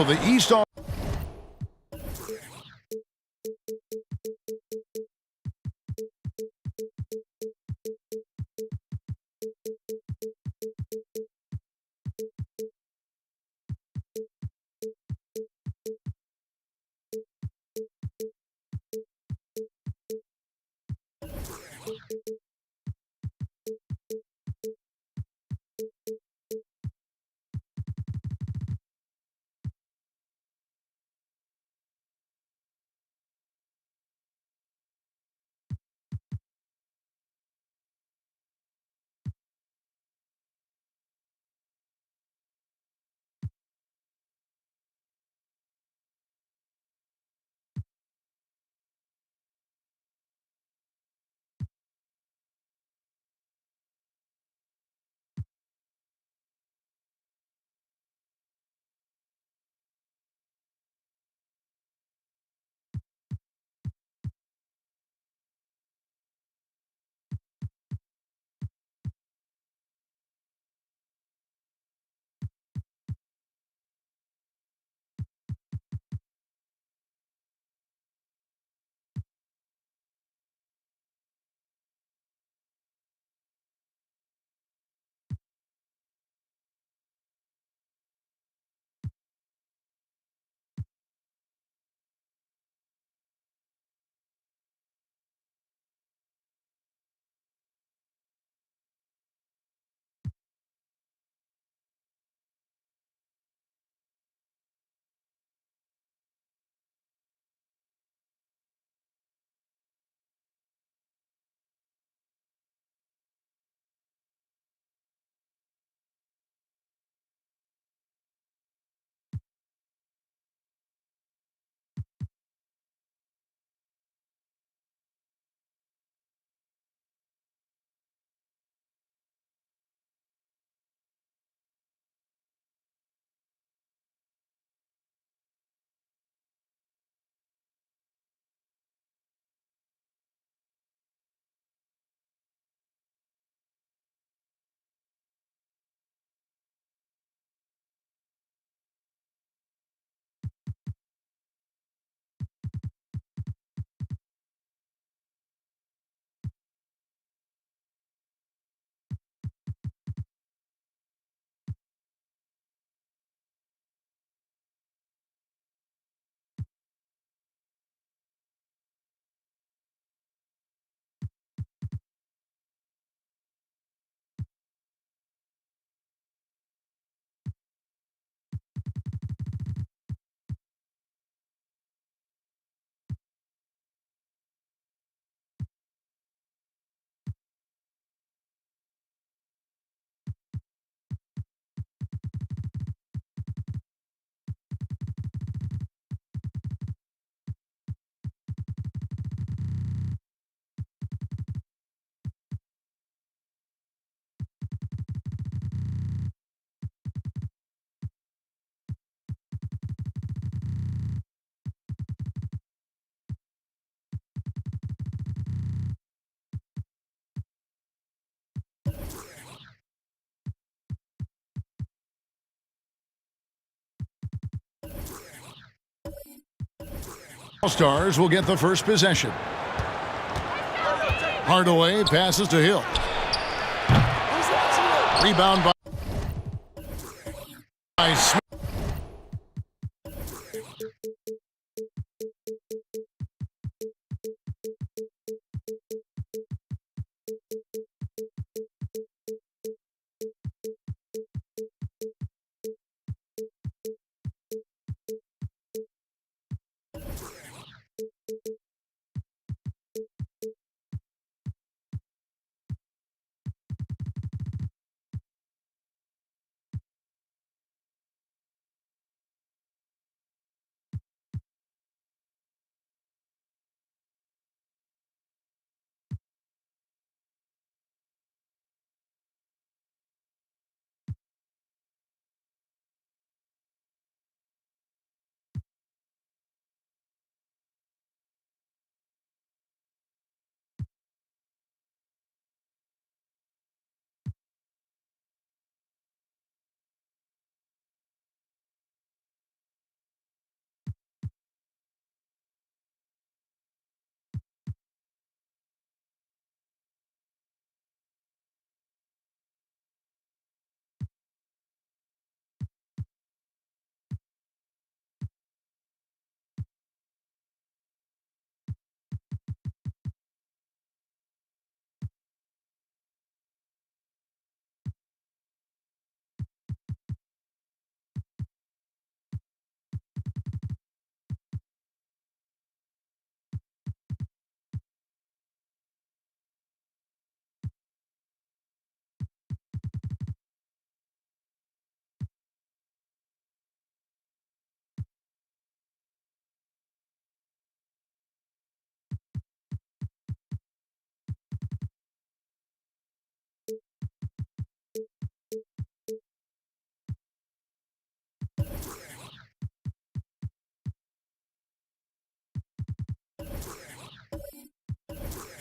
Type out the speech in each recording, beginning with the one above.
The East All Stars will get the first possession. Hardaway passes to Hill. Rebound by Smith.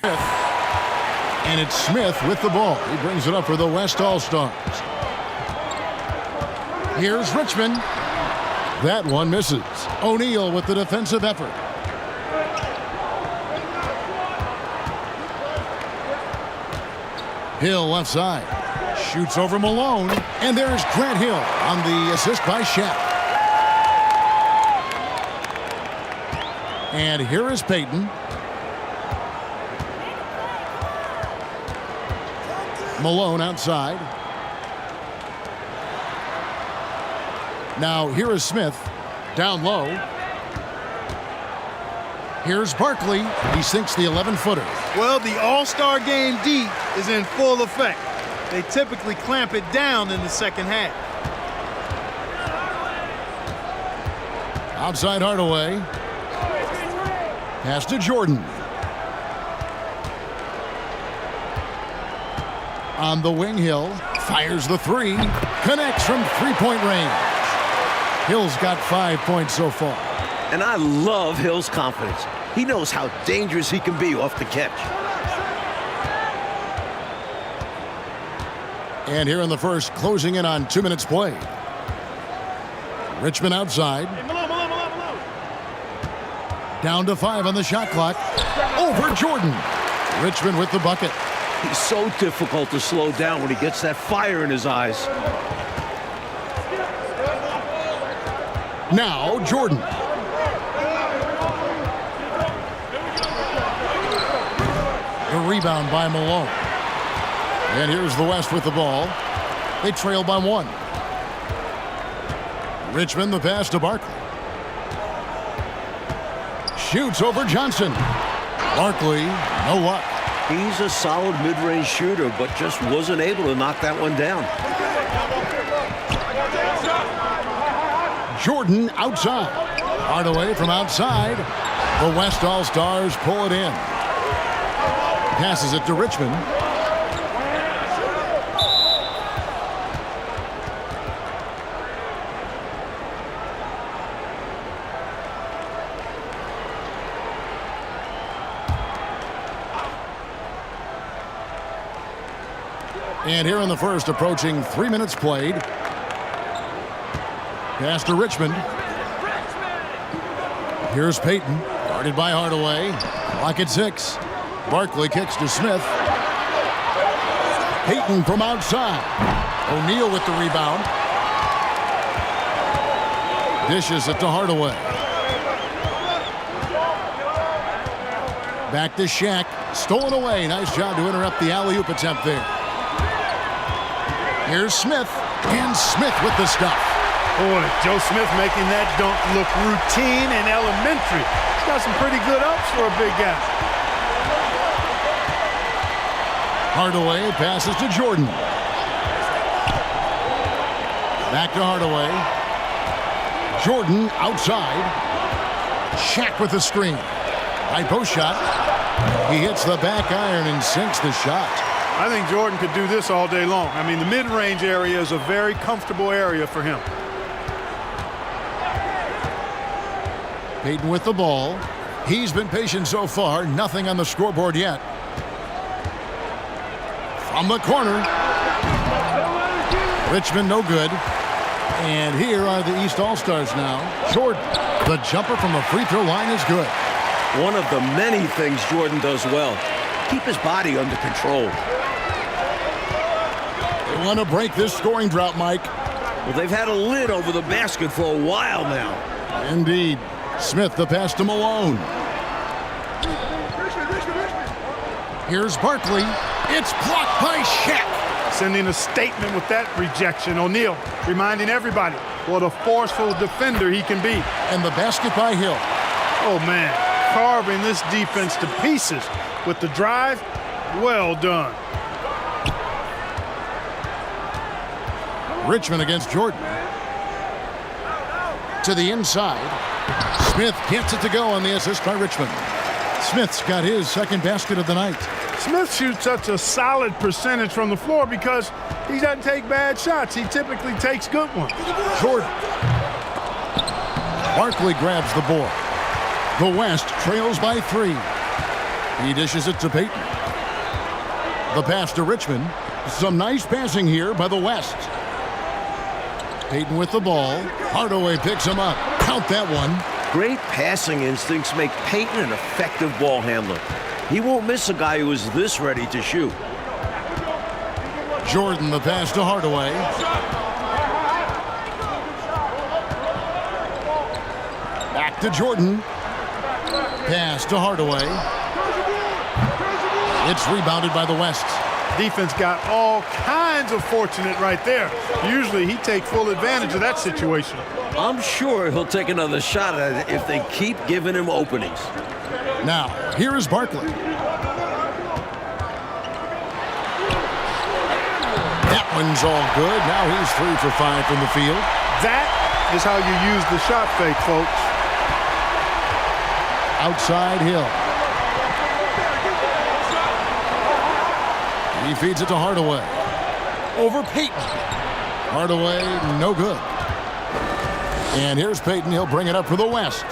And it's Smith with the ball. He brings it up for the West All-Stars. Here's Richmond. That one misses. O'Neal with the defensive effort. Hill left side. Shoots over Malone. And there's Grant Hill on the assist by Shaq. And here is Payton. Malone outside. Now here is Smith. Down low. Here's Barkley. He sinks the 11-footer. Well, the All-Star Game D is in full effect. They typically clamp it down in the second half. Outside Hardaway. Pass to Jordan. On the wing, Hill fires the three. Connects from three-point range. Hill's got 5 points so far. And I love Hill's confidence. He knows how dangerous he can be off the catch. And here in the first, closing in on 2 minutes played. Richmond outside. Down to 5 on the shot clock. Over Jordan. Richmond with the bucket. He's so difficult to slow down when he gets that fire in his eyes. Now Jordan. The rebound by Malone. And here's the West with the ball. They trail by 1. Richmond the pass to Barkley. Shoots over Johnson. Barkley, no luck. He's a solid mid-range shooter, but just wasn't able to knock that one down. Jordan outside. Hardaway from outside. The West All-Stars pull it in. Passes it to Richmond. And here in the first, approaching 3 minutes played. Pass to Richmond. Here's Payton, guarded by Hardaway. Clock at 6. Barkley kicks to Smith. Payton from outside. O'Neal with the rebound. Dishes it to Hardaway. Back to Shaq. Stolen away. Nice job to interrupt the alley-oop attempt there. Here's Smith. And Smith with the stuff. Boy, Joe Smith making that dunk look routine and elementary. He's got some pretty good ups for a big guy. Hardaway passes to Jordan. Back to Hardaway. Jordan outside. Shaq with the screen. High post shot. He hits the back iron and sinks the shot. I think Jordan could do this all day long. I mean, the mid-range area is a very comfortable area for him. Payton with the ball. He's been patient so far. Nothing on the scoreboard yet. From the corner. Richmond no good. And here are the East All-Stars now. Jordan. The jumper from the free throw line is good. One of the many things Jordan does well. Keep his body under control. They want to break this scoring drought, Mike. Well, they've had a lid over the basket for a while now. Indeed. Smith the pass to Malone. Here's Barkley. It's blocked by Shaq. Sending a statement with that rejection. O'Neal reminding everybody what a forceful defender he can be. And the basket by Hill. Oh, man. Carving this defense to pieces with the drive. Well done. Richmond against Jordan. To the inside. Smith gets it to go on the assist by Richmond. Smith's got his second basket of the night. Smith shoots such a solid percentage from the floor because he doesn't take bad shots. He typically takes good ones. Jordan. Barkley grabs the board. The West trails by 3. He dishes it to Payton. The pass to Richmond. Some nice passing here by the West. Payton with the ball. Hardaway picks him up. Count that one. Great passing instincts make Payton an effective ball handler. He won't miss a guy who is this ready to shoot. Jordan, the pass to Hardaway. Back to Jordan. Pass to Hardaway. It's rebounded by the West. Defense got all kinds of fortunate right there. Usually he takes full advantage of that situation. I'm sure he'll take another shot at it if they keep giving him openings. Now, here is Barkley. That one's all good. Now he's 3 for 5 from the field. That is how you use the shot fake, folks. Outside Hill. He feeds it to Hardaway. Over Payton. Hardaway, no good. And here's Payton. He'll bring it up for the West.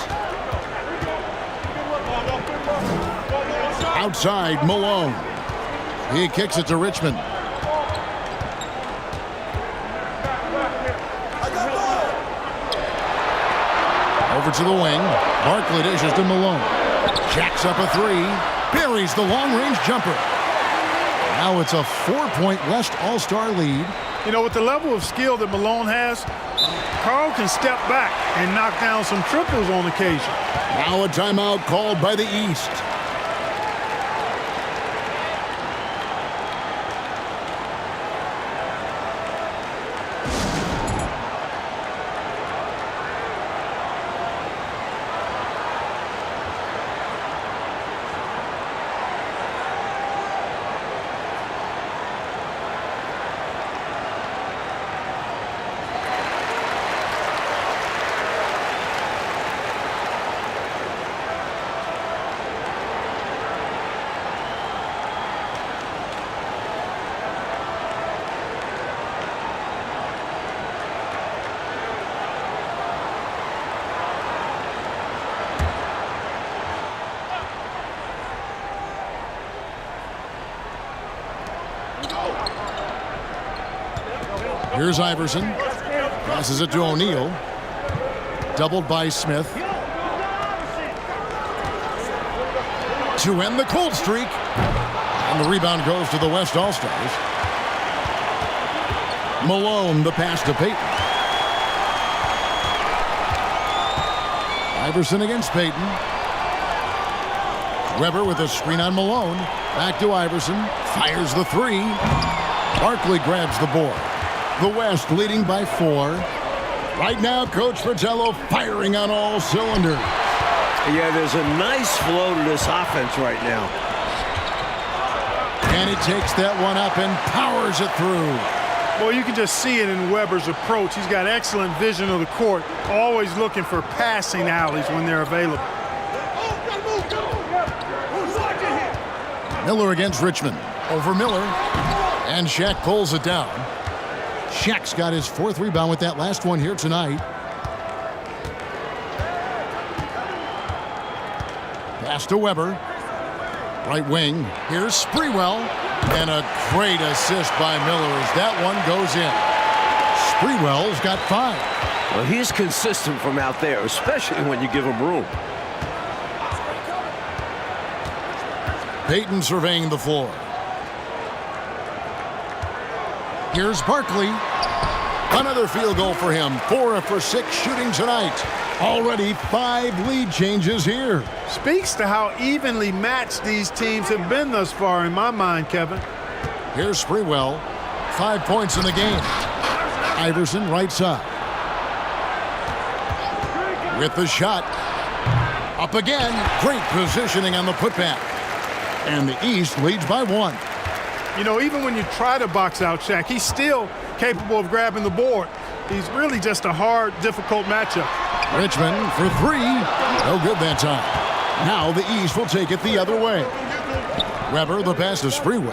Outside, Malone. He kicks it to Richmond. Over to the wing. Barkley dishes to Malone. Jacks up a three. Buries the long-range jumper. Now it's a 4-point West All-Star lead. You know, with the level of skill that Malone has, Karl can step back and knock down some triples on occasion. Now a timeout called by the East. Here's Iverson. Passes it to O'Neal. Doubled by Smith. To end the cold streak. And the rebound goes to the West All-Stars. Malone, the pass to Payton. Iverson against Payton. Webber with a screen on Malone. Back to Iverson. Fires the three. Barkley grabs the board. The West leading by 4. Right now, Coach Fratello firing on all cylinders. Yeah, there's a nice flow to this offense right now. And he takes that one up and powers it through. Well, you can just see it in Webber's approach. He's got excellent vision of the court, always looking for passing alleys when they're available. Miller against Richmond. Over Miller. And Shaq pulls it down. Shaq's got his 4th rebound with that last one here tonight. Pass to Webber. Right wing. Here's Sprewell. And a great assist by Miller as that one goes in. Sprewell's got 5. Well, he's consistent from out there, especially when you give him room. Payton surveying the floor. Here's Barkley. Another field goal for him. 4 for 6 shooting tonight. Already 5 lead changes here. Speaks to how evenly matched these teams have been thus far in my mind, Kevin. Here's Sprewell. 5 points in the game. Iverson right side. With the shot. Up again. Great positioning on the putback. And the East leads by 1. You know, even when you try to box out Shaq, he's still capable of grabbing the board. He's really just a hard, difficult matchup. Richmond for 3. No good that time. Now the East will take it the other way. Webber, the pass to Sprewell.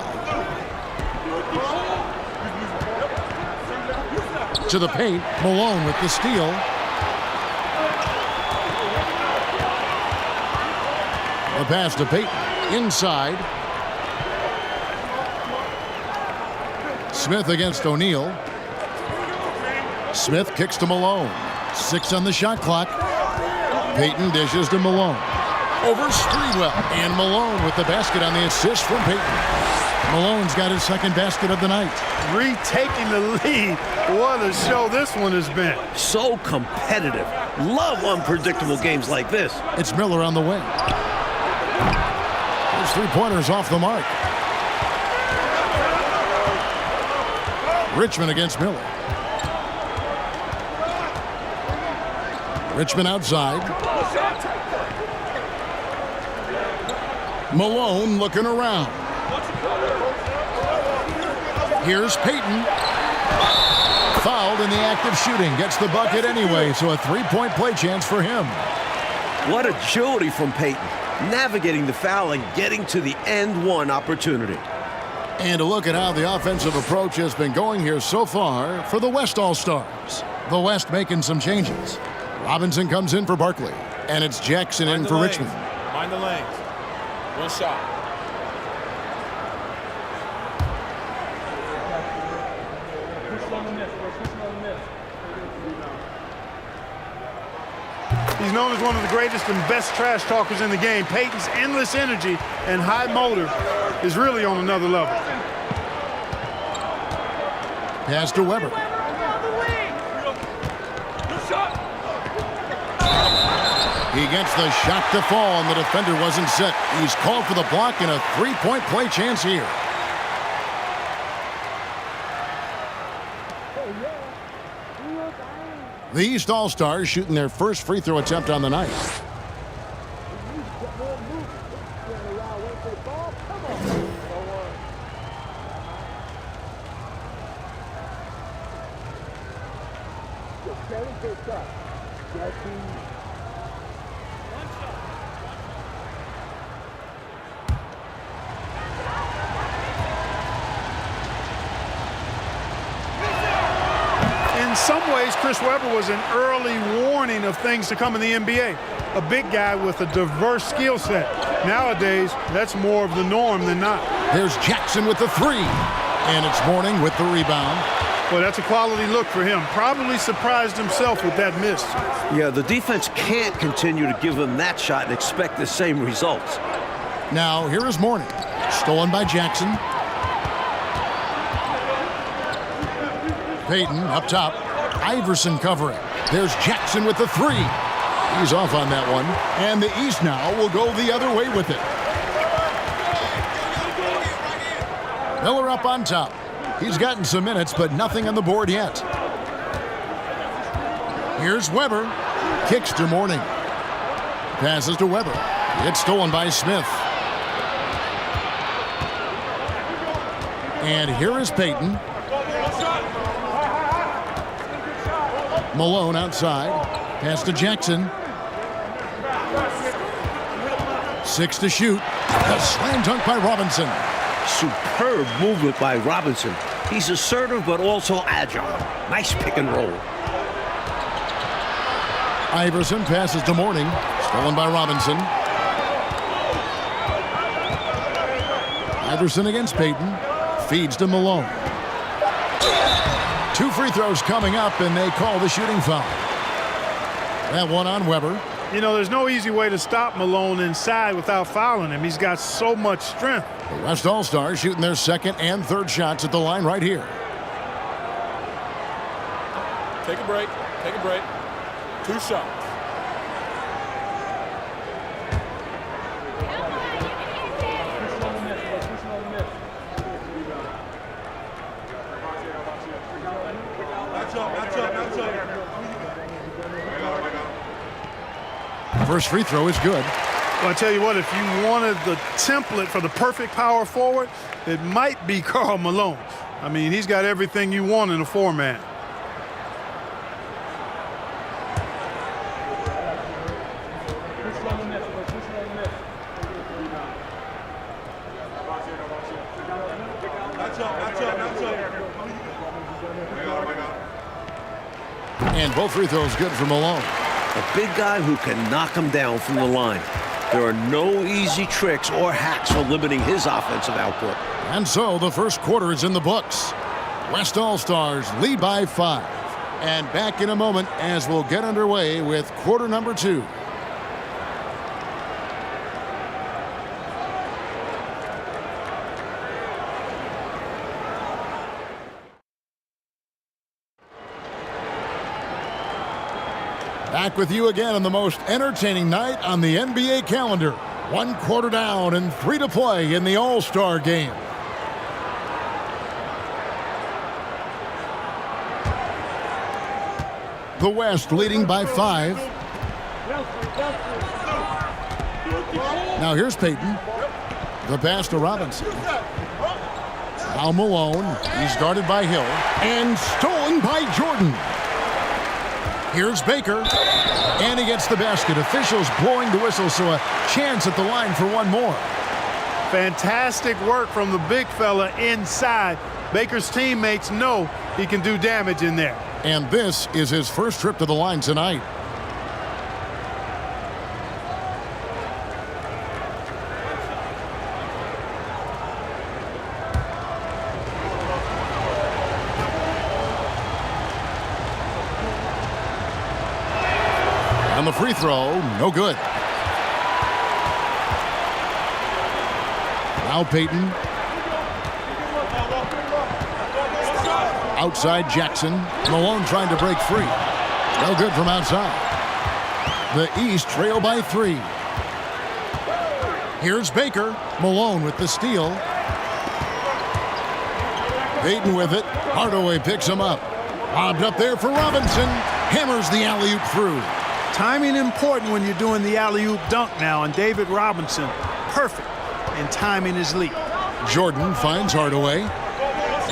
To the paint. Malone with the steal. The pass to Payton. Inside. Smith against O'Neal. Smith kicks to Malone. 6 on the shot clock. Payton dishes to Malone. Over Streetwell. And Malone with the basket on the assist from Payton. Malone's got his second basket of the night. Retaking the lead. What a show this one has been. So competitive. Love unpredictable games like this. It's Miller on the wing. His three-pointers off the mark. Richmond against Miller. Richmond outside. Malone looking around. Here's Payton. Fouled in the act of shooting. Gets the bucket anyway, so a three-point play chance for him. What agility from Payton. Navigating the foul and getting to the and one opportunity. And a look at how the offensive approach has been going here so far for the West All-Stars. The West making some changes. Robinson comes in for Barkley, and it's Jackson in for Richmond. Mind the lanes. One shot. He's known as one of the greatest and best trash talkers in the game. Payton's endless energy and high motor is really on another level. Pass to Weber. He gets the shot to fall, and the defender wasn't set. He's called for the block and a three-point play chance here. The East All-Stars shooting their first free throw attempt on the night. In some ways, Chris Webber was an early warning of things to come in the NBA. A big guy with a diverse skill set. Nowadays, that's more of the norm than not. There's Jackson with the three. And it's Mourning with the rebound. Well, that's a quality look for him. Probably surprised himself with that miss. Yeah, the defense can't continue to give him that shot and expect the same results. Now, here is Mourning. Stolen by Jackson. Payton up top. Iverson covering. There's Jackson with the three. He's off on that one. And the East now will go the other way with it. Miller up on top. He's gotten some minutes, but nothing on the board yet. Here's Weber. Kicks to Mourning. Passes to Weber. It's stolen by Smith. And here is Payton. Malone outside. Pass to Jackson. 6 to shoot. A slam dunk by Robinson. Superb movement by Robinson. He's assertive but also agile. Nice pick and roll. Iverson passes to Mourning. Stolen by Robinson. Iverson against Payton. Feeds to Malone. 2 free throws coming up, and they call the shooting foul. That one on Weber. You know, there's no easy way to stop Malone inside without fouling him. He's got so much strength. The West All-Stars shooting their second and third shots at the line right here. Take a break. Take a break. 2 shots. First free throw is good. Well, I tell you what, if you wanted the template for the perfect power forward, it might be Karl Malone. I mean, he's got everything you want in a four-man. And both free throws good for Malone. A big guy who can knock him down from the line. There are no easy tricks or hacks for limiting his offensive output. And so the first quarter is in the books. West All-Stars lead by 5. And back in a moment as we'll get underway with quarter number 2. Back with you again on the most entertaining night on the NBA calendar. 1 quarter down and 3 to play in the All-Star game. The West leading by 5. Now here's Payton. The pass to Robinson. Now Malone. He's guarded by Hill. And stolen by Jordan. Here's Baker. And he gets the basket. Officials blowing the whistle, so a chance at the line for one more. Fantastic work from the big fella inside. Baker's teammates know he can do damage in there. And this is his first trip to the line tonight. And the free throw, no good. Now Payton. Outside Jackson. Malone trying to break free. No good from outside. The East trail by 3. Here's Baker. Malone with the steal. Payton with it. Hardaway picks him up. Lobbed up there for Robinson. Hammers the alley-oop through. Timing important when you're doing the alley-oop dunk now, and David Robinson, perfect in timing his leap. Jordan finds Hardaway.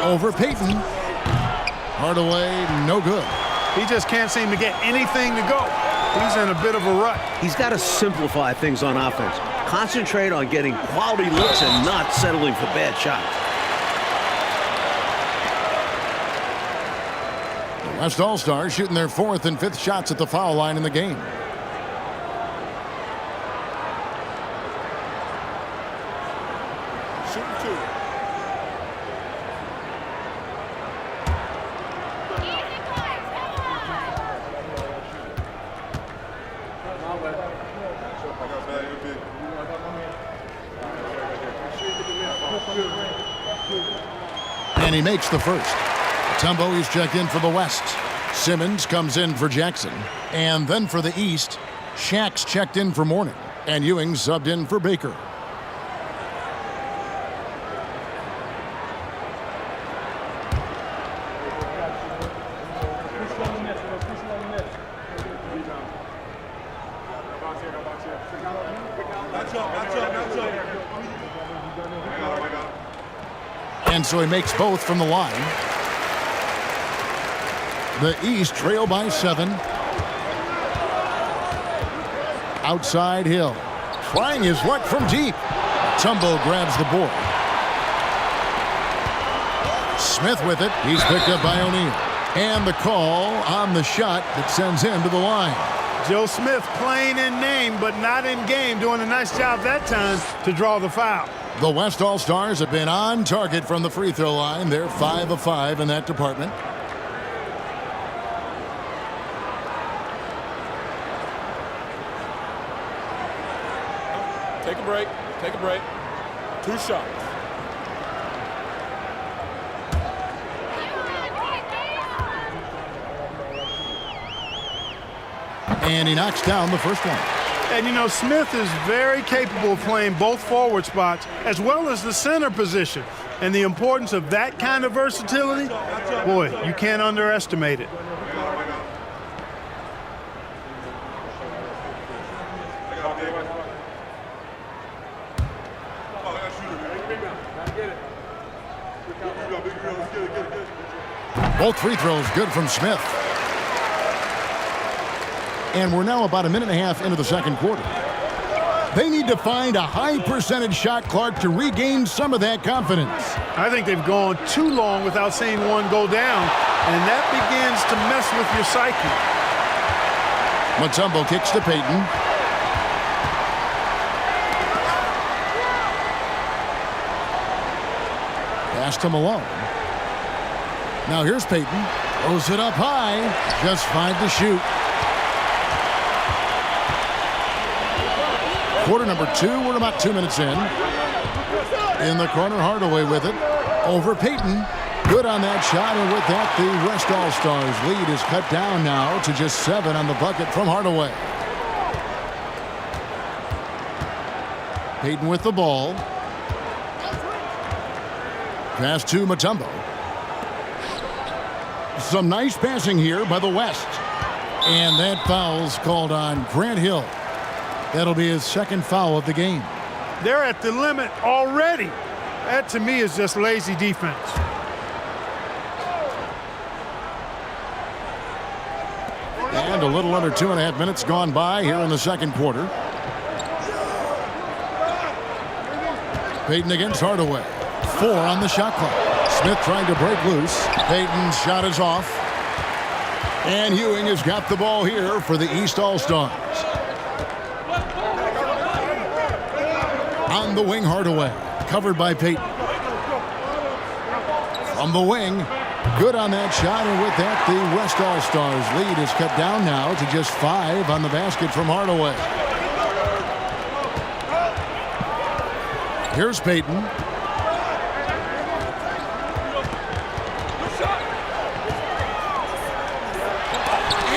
Over Payton. Hardaway, no good. He just can't seem to get anything to go. He's in a bit of a rut. He's got to simplify things on offense. Concentrate on getting quality looks and not settling for bad shots. The West All-Stars shooting their 4th and 5th shots at the foul line in the game. Shooting 2. And he makes the first. Tumbo is checked in for the West. Simmons comes in for Jackson. And then for the East, Shaq's checked in for Mourning. And Ewing subbed in for Baker. And so he makes both from the line. The East trail by 7. Outside Hill. Trying his luck from deep. Tumbo grabs the board. Smith with it. He's picked up by O'Neal. And the call on the shot that sends him to the line. Joe Smith playing in name but not in game, doing a nice job that time to draw the foul. The West All-Stars have been on target from the free throw line. They're 5 of 5 in that department. Take a break. Take a break. 2 shots. And he knocks down the first one. And, you know, Smith is very capable of playing both forward spots as well as the center position. And the importance of that kind of versatility, boy, you can't underestimate it. Both free throws good from Smith. And we're now about a minute and a half into the second quarter. They need to find a high percentage shot, Clark, to regain some of that confidence. I think they've gone too long without seeing one go down, and that begins to mess with your psyche. Mutombo kicks to Payton. Pass to Malone. Now here's Payton. Throws it up high. Just 5 to shoot. Quarter number 2. We're about 2 minutes in. In the corner, Hardaway with it. Over Payton. Good on that shot, and with that, the West All-Stars lead is cut down now to just 7 on the bucket from Hardaway. Payton with the ball. Pass to Mutombo. Some nice passing here by the West. And that foul's called on Grant Hill. That'll be his second foul of the game. They're at the limit already. That, to me, is just lazy defense. And a little under 2.5 minutes gone by here in the second quarter. Payton against Hardaway. 4 on the shot clock. Smith trying to break loose. Payton's shot is off. And Ewing has got the ball here for the East All-Stars. On the wing, Hardaway. Covered by Payton. From the wing. Good on that shot, and with that, the West All-Stars lead is cut down now to just 5 on the basket from Hardaway. Here's Payton.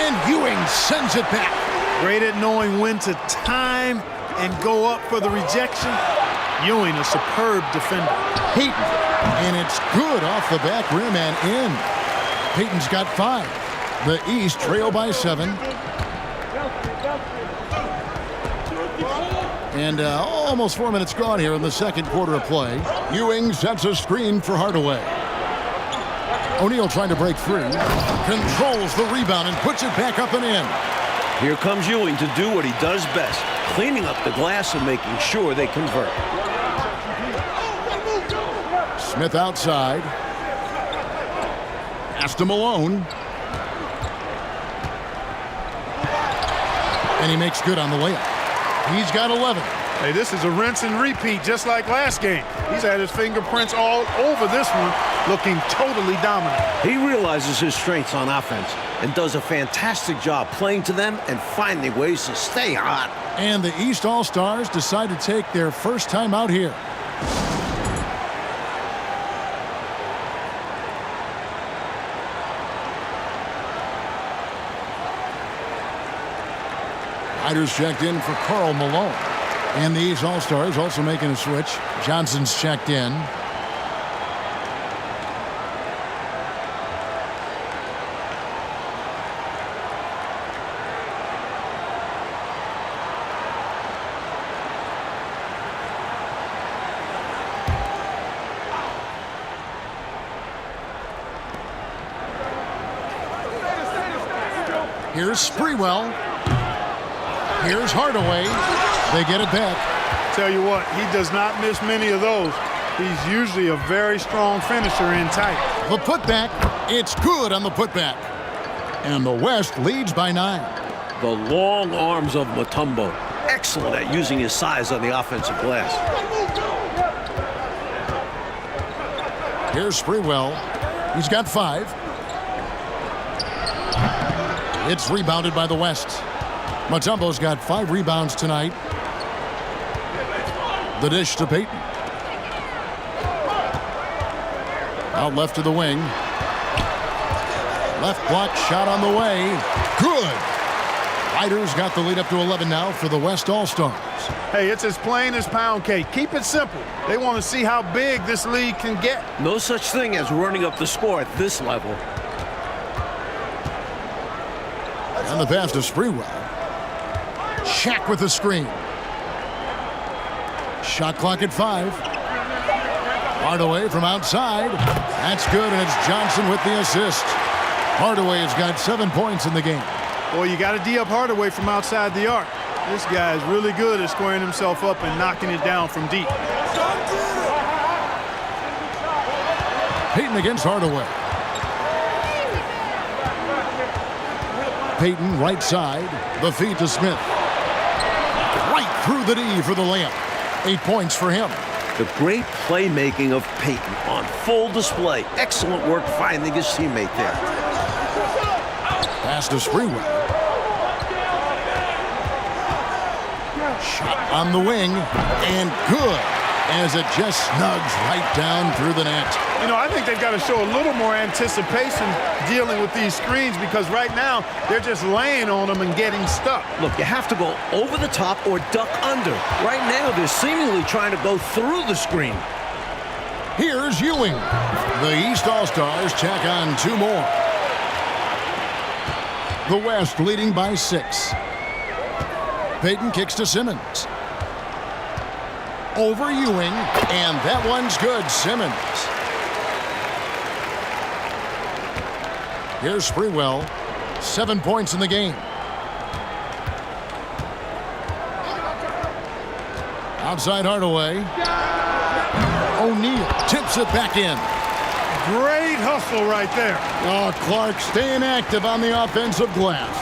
And Ewing sends it back. Great at knowing when to time and go up for the rejection. Ewing, a superb defender. Payton. And it's good off the back rim and in. Payton's got 5. The East trail by 7. And almost 4 minutes gone here in the second quarter of play. Ewing sets a screen for Hardaway. O'Neal trying to break free. Controls the rebound and puts it back up and in. Here comes Ewing to do what he does best, cleaning up the glass and making sure they convert. Smith outside. Pass to Malone. And he makes good on the layup. He's got 11. Hey, this is a rinse and repeat, just like last game. He's had his fingerprints all over this one, looking totally dominant. He realizes his strengths on offense and does a fantastic job playing to them and finding ways to stay hot. And the East All-Stars decide to take their first time out here. Riders checked in for Karl Malone. And the East All-Stars also making a switch. Johnson's checked in. Here's Sprewell. Here's Hardaway. They get it back. Tell you what, he does not miss many of those. He's usually a very strong finisher in tight. The putback. It's good on the putback. And the West leads by 9. The long arms of Mutombo. Excellent at using his size on the offensive glass. Here's Sprewell. He's got 5. It's rebounded by the West. Mutombo's got 5 rebounds tonight. The dish to Payton. Out left to the wing. Left block shot on the way. Good. Riders got the lead up to 11 now for the West All-Stars. Hey, it's as plain as pound cake. Keep it simple. They want to see how big this league can get. No such thing as running up the score at this level. And the pass to Sprewell. Shaq with the screen. Shot clock at 5. Hardaway from outside. That's good, and it's Johnson with the assist. Hardaway has got 7 points in the game. Boy, you got to D up Hardaway from outside the arc. This guy is really good at squaring himself up and knocking it down from deep. Payton against Hardaway. Payton right side. The feed to Smith. Right through the D for the layup. 8 points for him. The great playmaking of Peyton on full display. Excellent work finding his teammate there. Pass to Sprewell. Shot on the wing, and good, as it just snugs right down through the net. You know, I think they've got to show a little more anticipation dealing with these screens, because right now they're just laying on them and getting stuck. Look, you have to go over the top or duck under. Right now, they're seemingly trying to go through the screen. Here's Ewing. The East All-Stars tack on 2 more. The West leading by 6. Peyton kicks to Simmons. Over Ewing, and that one's good. Simmons. Here's Sprewell. 7 points in the game. Outside Hardaway. O'Neal tips it back in. Great hustle right there. Oh, Clark staying active on the offensive glass.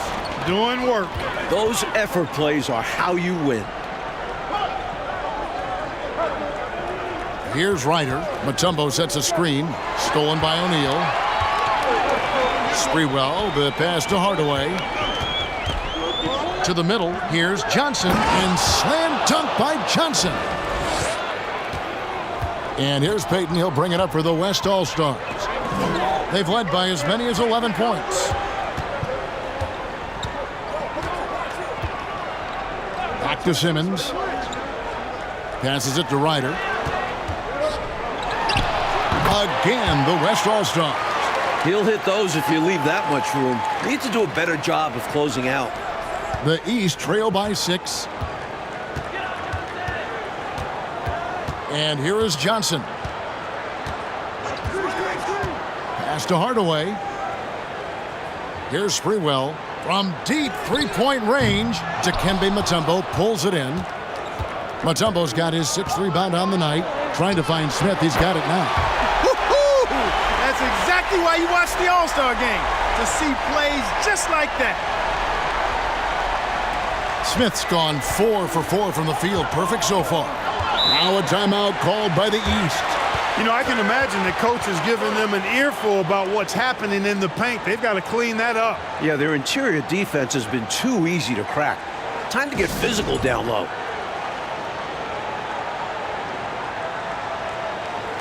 Doing work. Those effort plays are how you win. Here's Ryder. Mutombo sets a screen. Stolen by O'Neal. Sprewell, the pass to Hardaway. To the middle. Here's Johnson, and slam dunk by Johnson. And here's Peyton. He'll bring it up for the West All-Stars. They've led by as many as 11 points. Back to Simmons. Passes it to Ryder. Again, the West All-Stars. He'll hit those if you leave that much room. Need to do a better job of closing out. The East trail by 6. And here is Johnson. Pass to Hardaway. Here's Sprewell. From deep three-point range, Dikembe Mutombo pulls it in. Mutombo's got his 6th rebound on the night. Trying to find Smith. He's got it now. That's exactly why you watch the All-Star game, to see plays just like that. Smith's gone 4 for 4 from the field. Perfect so far. Now a timeout called by the East. You know, I can imagine the coach is giving them an earful about what's happening in the paint. They've got to clean that up. Yeah, their interior defense has been too easy to crack. Time to get physical down low.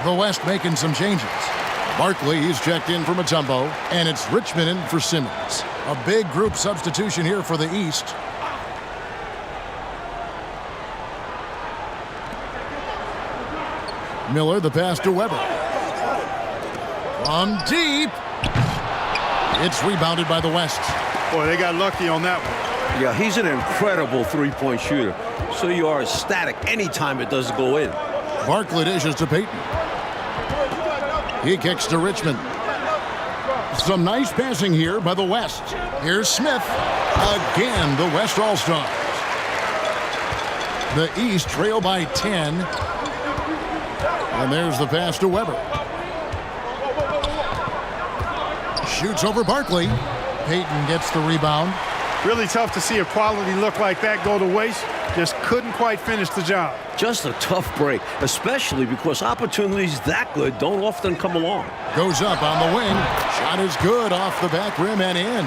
The West making some changes. Barkley, he's checked in for Mutombo, and it's Richmond in for Simmons. A big group substitution here for the East. Miller, the pass to Weber. From deep. It's rebounded by the West. Boy, they got lucky on that one. Yeah, he's an incredible three-point shooter. So you are ecstatic anytime it doesn't go in. Barkley dishes to Peyton. He kicks to Richmond. Some nice passing here by the West. Here's Smith. Again, the West All-Stars. The East trail by 10. And there's the pass to Weber. Shoots over Barkley. Peyton gets the rebound. Really tough to see a quality look like that go to waste. Just couldn't quite finish the job. Just a tough break, especially because opportunities that good don't often come along. Goes up on the wing. Shot is good off the back rim and in.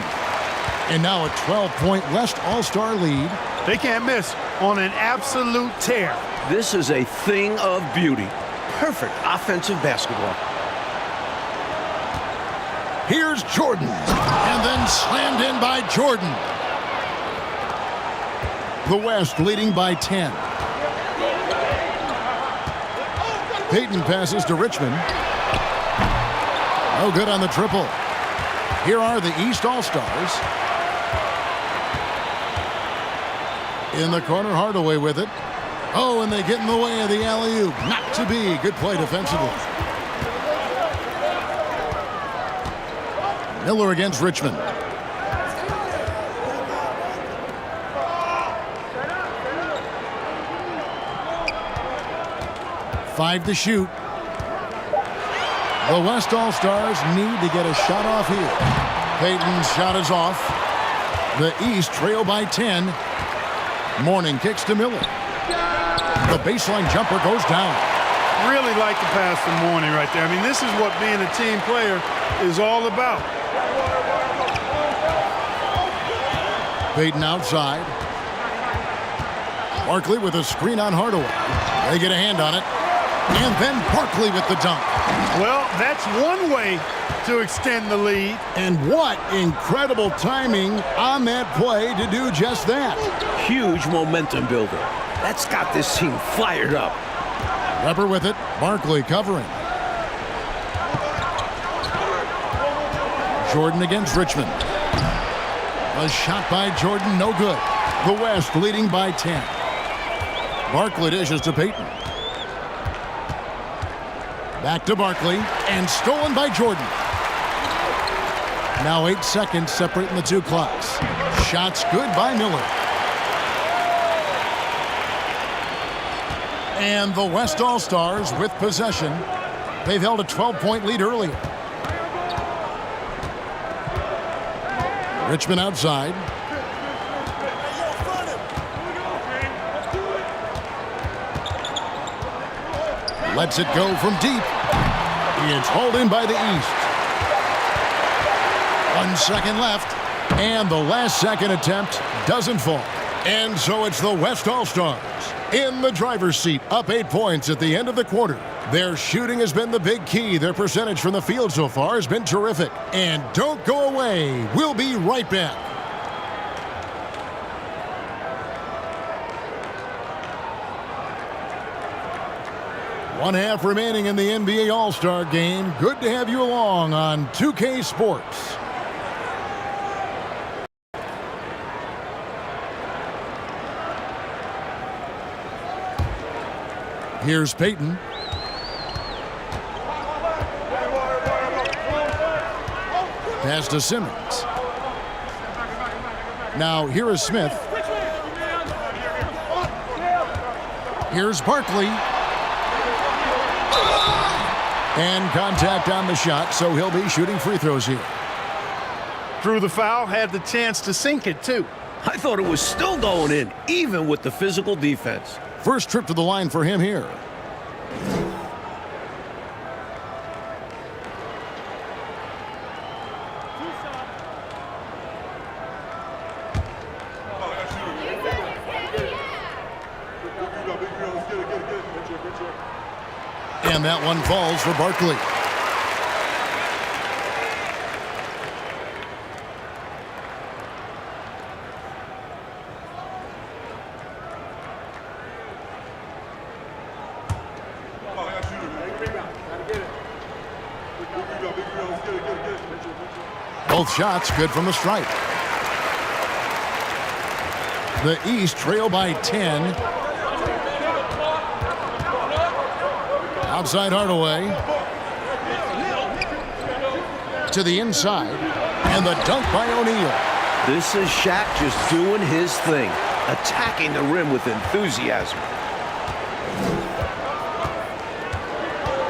And now a 12-point West All-Star lead. They can't miss on an absolute tear. This is a thing of beauty. Perfect offensive basketball. Here's Jordan. And then slammed in by Jordan. The West leading by 10. Peyton passes to Richmond. Oh, good on the triple. Here are the East All-Stars. In the corner, Hardaway with it. Oh, and they get in the way of the alley-oop. Not to be. Good play defensively. Miller against Richmond. Five to shoot. The West All-Stars need to get a shot off here. Peyton's shot is off. The East trail by 10. Mourning kicks to Miller. The baseline jumper goes down. Really like the pass from Mourning right there. I mean, this is what being a team player is all about. Payton outside. Barkley with a screen on Hardaway. They get a hand on it. And then Barkley with the dunk. Well, that's one way to extend the lead. And what incredible timing on that play to do just that. Huge momentum builder. That's got this team fired up. Webber with it. Barkley covering. Jordan against Richmond. A shot by Jordan, no good. The West leading by 10. Barkley dishes to Payton. Back to Barkley, and stolen by Jordan. Now 8 seconds separating the two clocks. Shots good by Miller. And the West All-Stars with possession. They've held a 12-point lead earlier. Richmond outside. Lets it go from deep. It's hauled in by the East. 1 second left. And the last second attempt doesn't fall. And so it's the West All-Stars in the driver's seat, up 8 points at the end of the quarter. Their shooting has been the big key. Their percentage from the field so far has been terrific. And don't go away. We'll be right back. One half remaining in the NBA All-Star Game. Good to have you along on 2K Sports. Here's Payton. Pass to Simmons. Now here is Smith. Here's Barkley. And contact on the shot, so he'll be shooting free throws here. Drew the foul, had the chance to sink it too. I thought it was still going in, even with the physical defense. First trip to the line for him here. And that one falls for Barkley. Both shots good from the stripe. The East trail by 10. Outside Hardaway. To the inside. And the dunk by O'Neal. This is Shaq just doing his thing, attacking the rim with enthusiasm.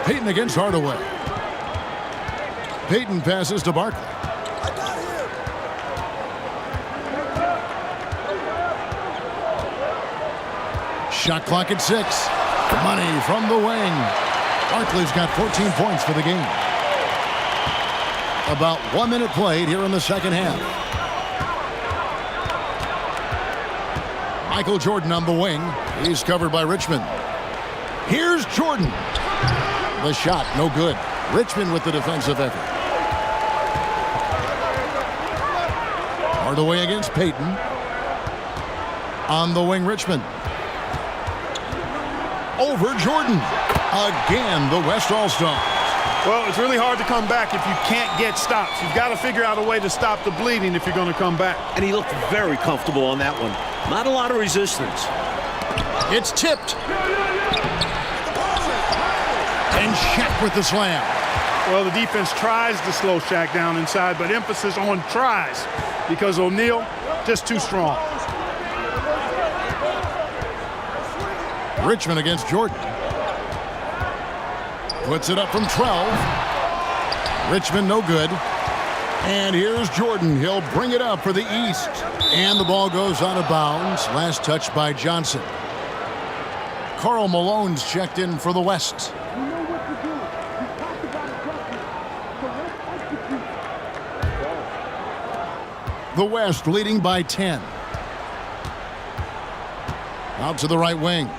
Payton against Hardaway. Payton passes to Barkley. Shot clock at 6. Money from the wing. Barkley's got 14 points for the game. About 1 minute played here in the second half. Michael Jordan on the wing. He's covered by Richmond. Here's Jordan. The shot, no good. Richmond with the defensive effort. Hardaway against Payton. On the wing, Richmond. Over Jordan. Again, the West All-Stars. Well, it's really hard to come back if you can't get stops. You've got to figure out a way to stop the bleeding if you're going to come back. And he looked very comfortable on that one. Not a lot of resistance. It's tipped. And Shaq with the slam. Well, the defense tries to slow Shaq down inside, but emphasis on tries because O'Neal just too strong. Richmond against Jordan. Puts it up from 12. Richmond no good. And here's Jordan. He'll bring it up for the East. And the ball goes out of bounds. Last touch by Johnson. Karl Malone's checked in for the West. The West leading by 10. Out to the right wing.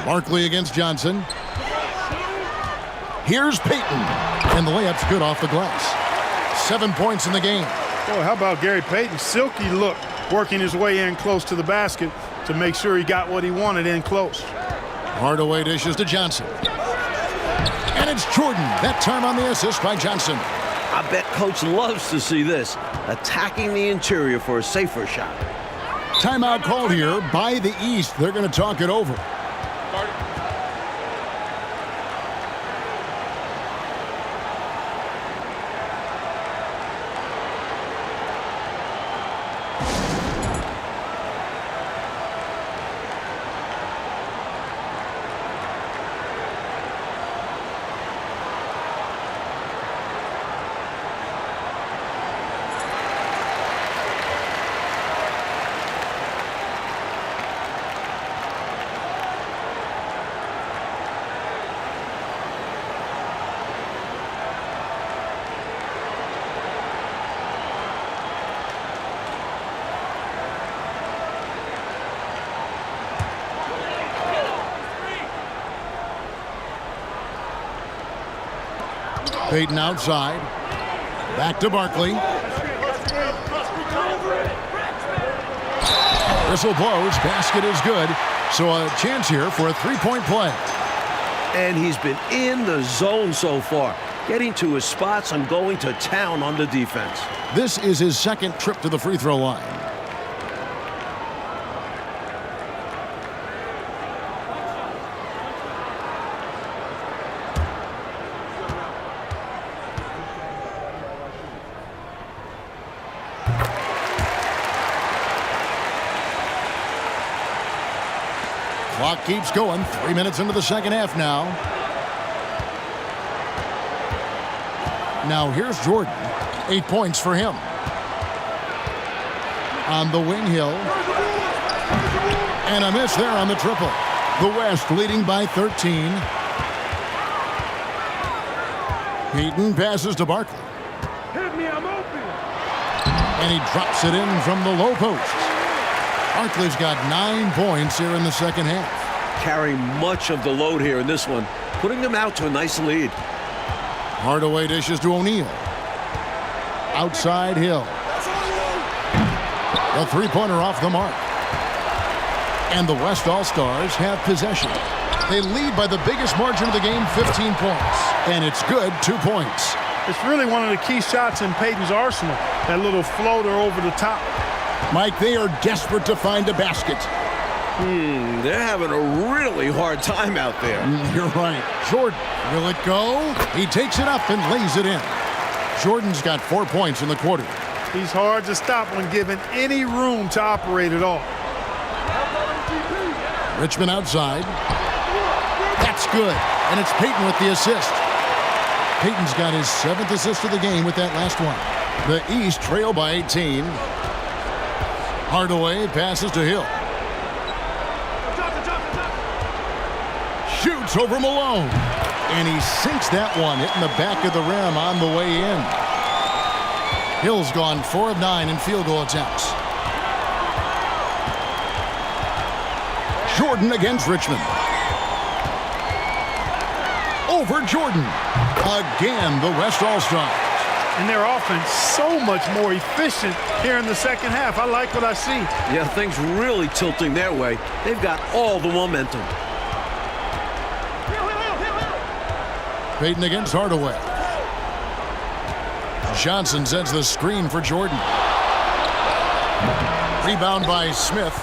Barkley against Johnson. Here's Payton. And the layup's good off the glass. 7 points in the game. Boy, how about Gary Payton? Silky look, working his way in close to the basket to make sure he got what he wanted in close. Hardaway dishes to Johnson. And it's Jordan. That time on the assist by Johnson. I bet Coach loves to see this. Attacking the interior for a safer shot. Timeout called here by the East. They're going to talk it over. Payton outside. Back to Barkley. Whistle blows. Basket is good. So a chance here for a three-point play. And he's been in the zone so far, getting to his spots and going to town on the defense. This is his second trip to the free throw line. Clock keeps going. 3 minutes into the second half now. Now here's Jordan. 8 points for him. On the wing, Hill. And a miss there on the triple. The West leading by 13. Payton passes to Barkley. Hit me, I'm open. And he drops it in from the low post. Barkley's got 9 points here in the second half. Carrying much of the load here in this one, putting them out to a nice lead. Hardaway dishes to O'Neal. Outside Hill. A three-pointer off the mark. And the West All-Stars have possession. They lead by the biggest margin of the game, 15 points. And it's good, 2 points. It's really one of the key shots in Payton's arsenal. That little floater over the top. Mike, they are desperate to find a basket. They're having a really hard time out there. You're right. Jordan, will it go? He takes it up and lays it in. Jordan's got 4 points in the quarter. He's hard to stop when given any room to operate at all. Richmond outside. That's good. And it's Payton with the assist. Payton's got his 7th assist of the game with that last one. The East trail by 18. Hardaway passes to Hill. Shoots over Malone. And he sinks that one, hitting the back of the rim on the way in. Hill's gone 4 of 9 in field goal attempts. Jordan against Richmond. Over Jordan. Again, the West All-Stars. And their offense so much more efficient here in the second half. I like what I see. Yeah, things really tilting their way. They've got all the momentum. Payton against Hardaway. Johnson sends the screen for Jordan. Rebound by Smith.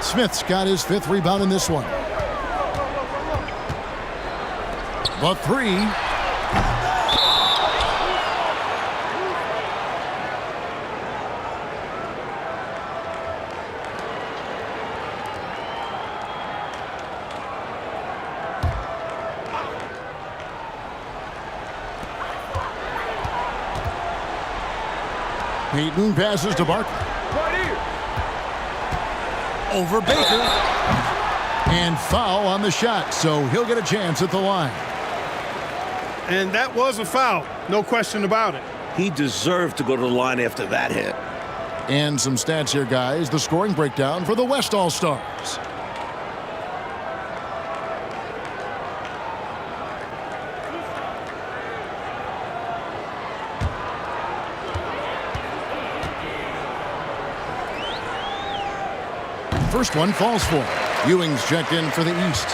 Smith's got his 5th rebound in this one. The three. Payton passes to Barkley. Over Baker. And foul on the shot, so he'll get a chance at the line. And that was a foul. No question about it. He deserved to go to the line after that hit. And some stats here, guys. The scoring breakdown for the West All-Stars. First one falls for him. Ewing's checked in for the East.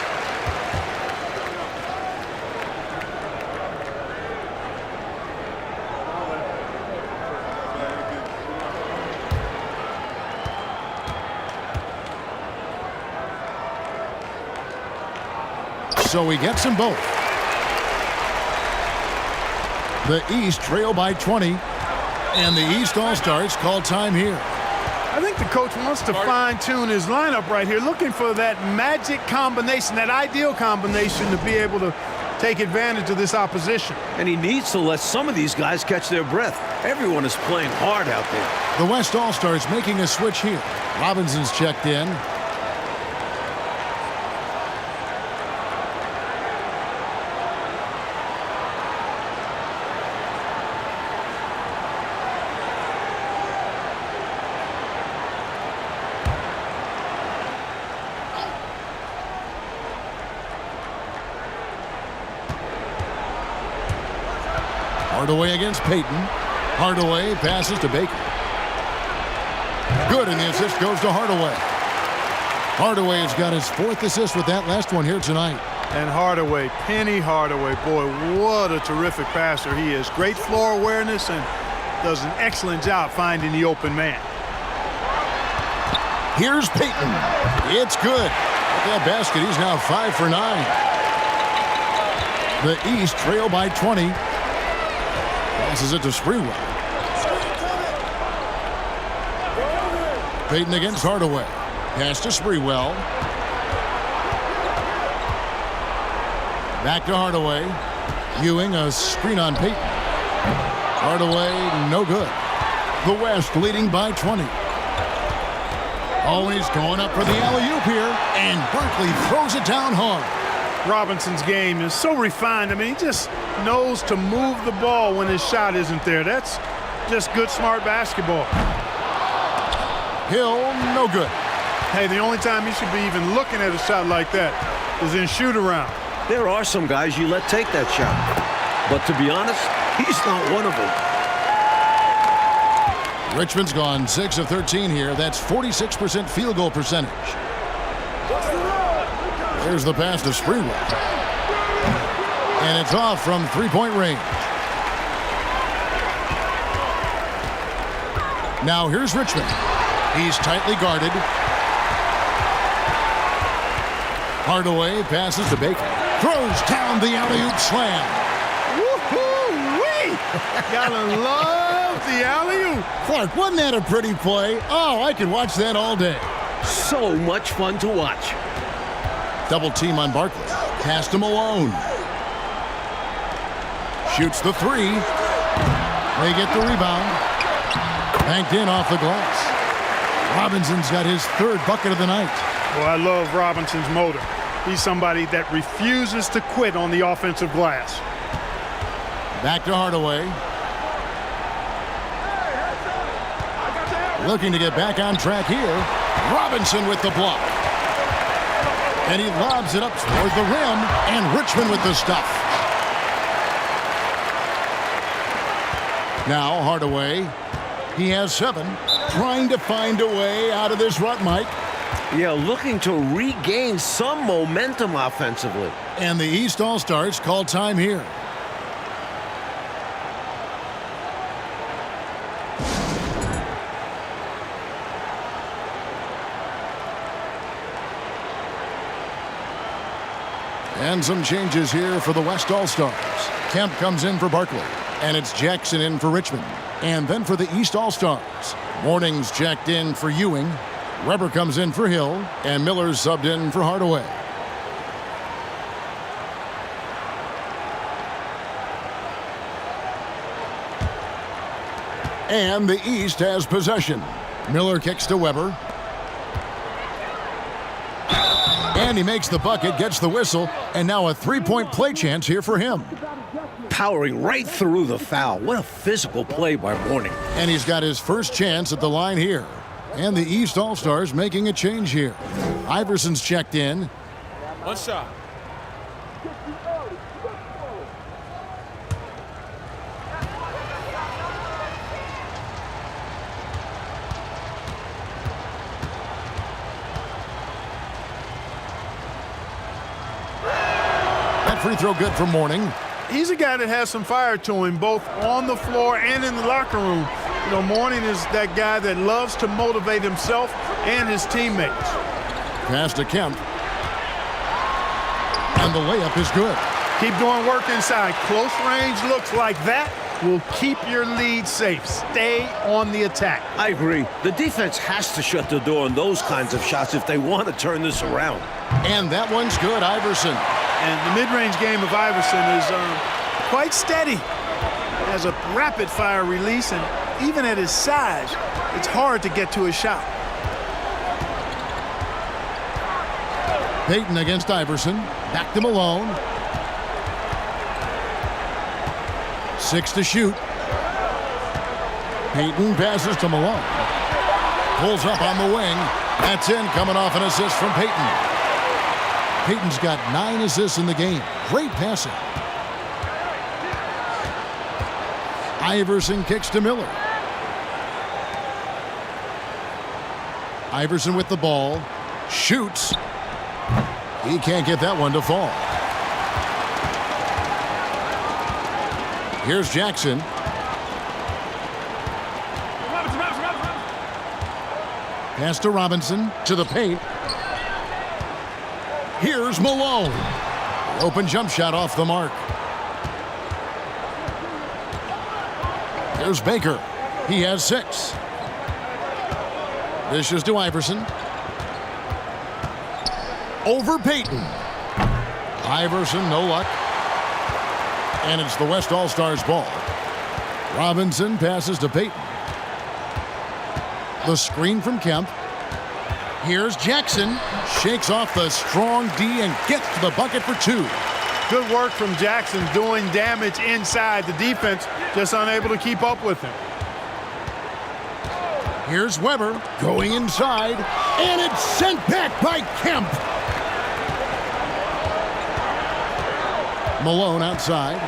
So he gets them both. The East trail by 20, and the East All-Stars call time here. I think the coach wants to fine-tune his lineup right here, looking for that magic combination, that ideal combination to be able to take advantage of this opposition. And he needs to let some of these guys catch their breath. Everyone is playing hard out there. The West All-Stars making a switch here. Robinson's checked in. Hardaway against Payton. Hardaway passes to Baker. Good, and the assist goes to Hardaway. Hardaway has got his 4th assist with that last one here tonight. And Hardaway, Penny Hardaway, boy, what a terrific passer he is. Great floor awareness and does an excellent job finding the open man. Here's Payton. It's good. At that basket, he's now 5 for 9. The East trail by 20. Passes it to Sprewell. Payton against Hardaway. Pass to Sprewell. Back to Hardaway. Ewing, a screen on Payton. Hardaway, no good. The West leading by 20. Always going up for the alley-oop here, and Berkeley throws it down hard. Robinson's game is so refined. I mean, he just knows to move the ball when his shot isn't there. That's just good, smart basketball. Hill, no good. Hey, the only time he should be even looking at a shot like that is in shoot-around. There are some guys you let take that shot. But to be honest, he's not one of them. Richmond's gone 6 of 13 here. That's 46% field goal percentage. There's the pass to Sprewell. And it's off from three-point range. Now here's Richmond. He's tightly guarded. Hardaway passes to Baker. Throws down the alley-oop slam. Woo-hoo-wee! Gotta love the alley-oop. Clark, wasn't that a pretty play? Oh, I could watch that all day. So much fun to watch. Double team on Barkley. Pass to Malone. Shoots the 3. They get the rebound. Banked in off the glass. Robinson's got his 3rd bucket of the night. Well, I love Robinson's motor. He's somebody that refuses to quit on the offensive glass. Back to Hardaway. Looking to get back on track here. Robinson with the block. And he lobs it up toward the rim, and Richmond with the stuff. Now Hardaway, he has 7, trying to find a way out of this rut, Mike. Yeah, looking to regain some momentum offensively. And the East All-Stars call time here. And some changes here for the West All-Stars. Kemp comes in for Barkley, and it's Jackson in for Richmond. And then for the East All-Stars, Morning's checked in for Ewing. Weber comes in for Hill, and Miller's subbed in for Hardaway. And the East has possession. Miller kicks to Weber. And he makes the bucket, gets the whistle, and now a three-point play chance here for him. Powering right through the foul. What a physical play by Mourning. And he's got his first chance at the line here. And the East All-Stars making a change here. Iverson's checked in. One shot. That free throw good for Mourning. He's a guy that has some fire to him, both on the floor and in the locker room. You know, Mourning is that guy that loves to motivate himself and his teammates. Pass to Kemp. And the layup is good. Keep doing work inside. Close range looks like that will keep your lead safe. Stay on the attack. I agree. The defense has to shut the door on those kinds of shots if they want to turn this around. And that one's good, Iverson. And the mid-range game of Iverson is quite steady. Has a rapid-fire release, and even at his size, it's hard to get to his shot. Payton against Iverson. Back to Malone. 6 to shoot. Payton passes to Malone. Pulls up on the wing. That's in, coming off an assist from Payton. Payton's got 9 assists in the game. Great passing. Iverson kicks to Miller. Iverson with the ball. Shoots. He can't get that one to fall. Here's Jackson. Pass to Robinson, to the paint. Here's Malone. Open jump shot off the mark. There's Baker. He has 6. Dishes to Iverson. Over Payton. Iverson, no luck. And it's the West All-Stars ball. Robinson passes to Payton. The screen from Kemp. Here's Jackson. Shakes off the strong D and gets to the bucket for 2. Good work from Jackson doing damage inside. The defense just unable to keep up with him. Here's Weber going inside. And it's sent back by Kemp. Malone outside.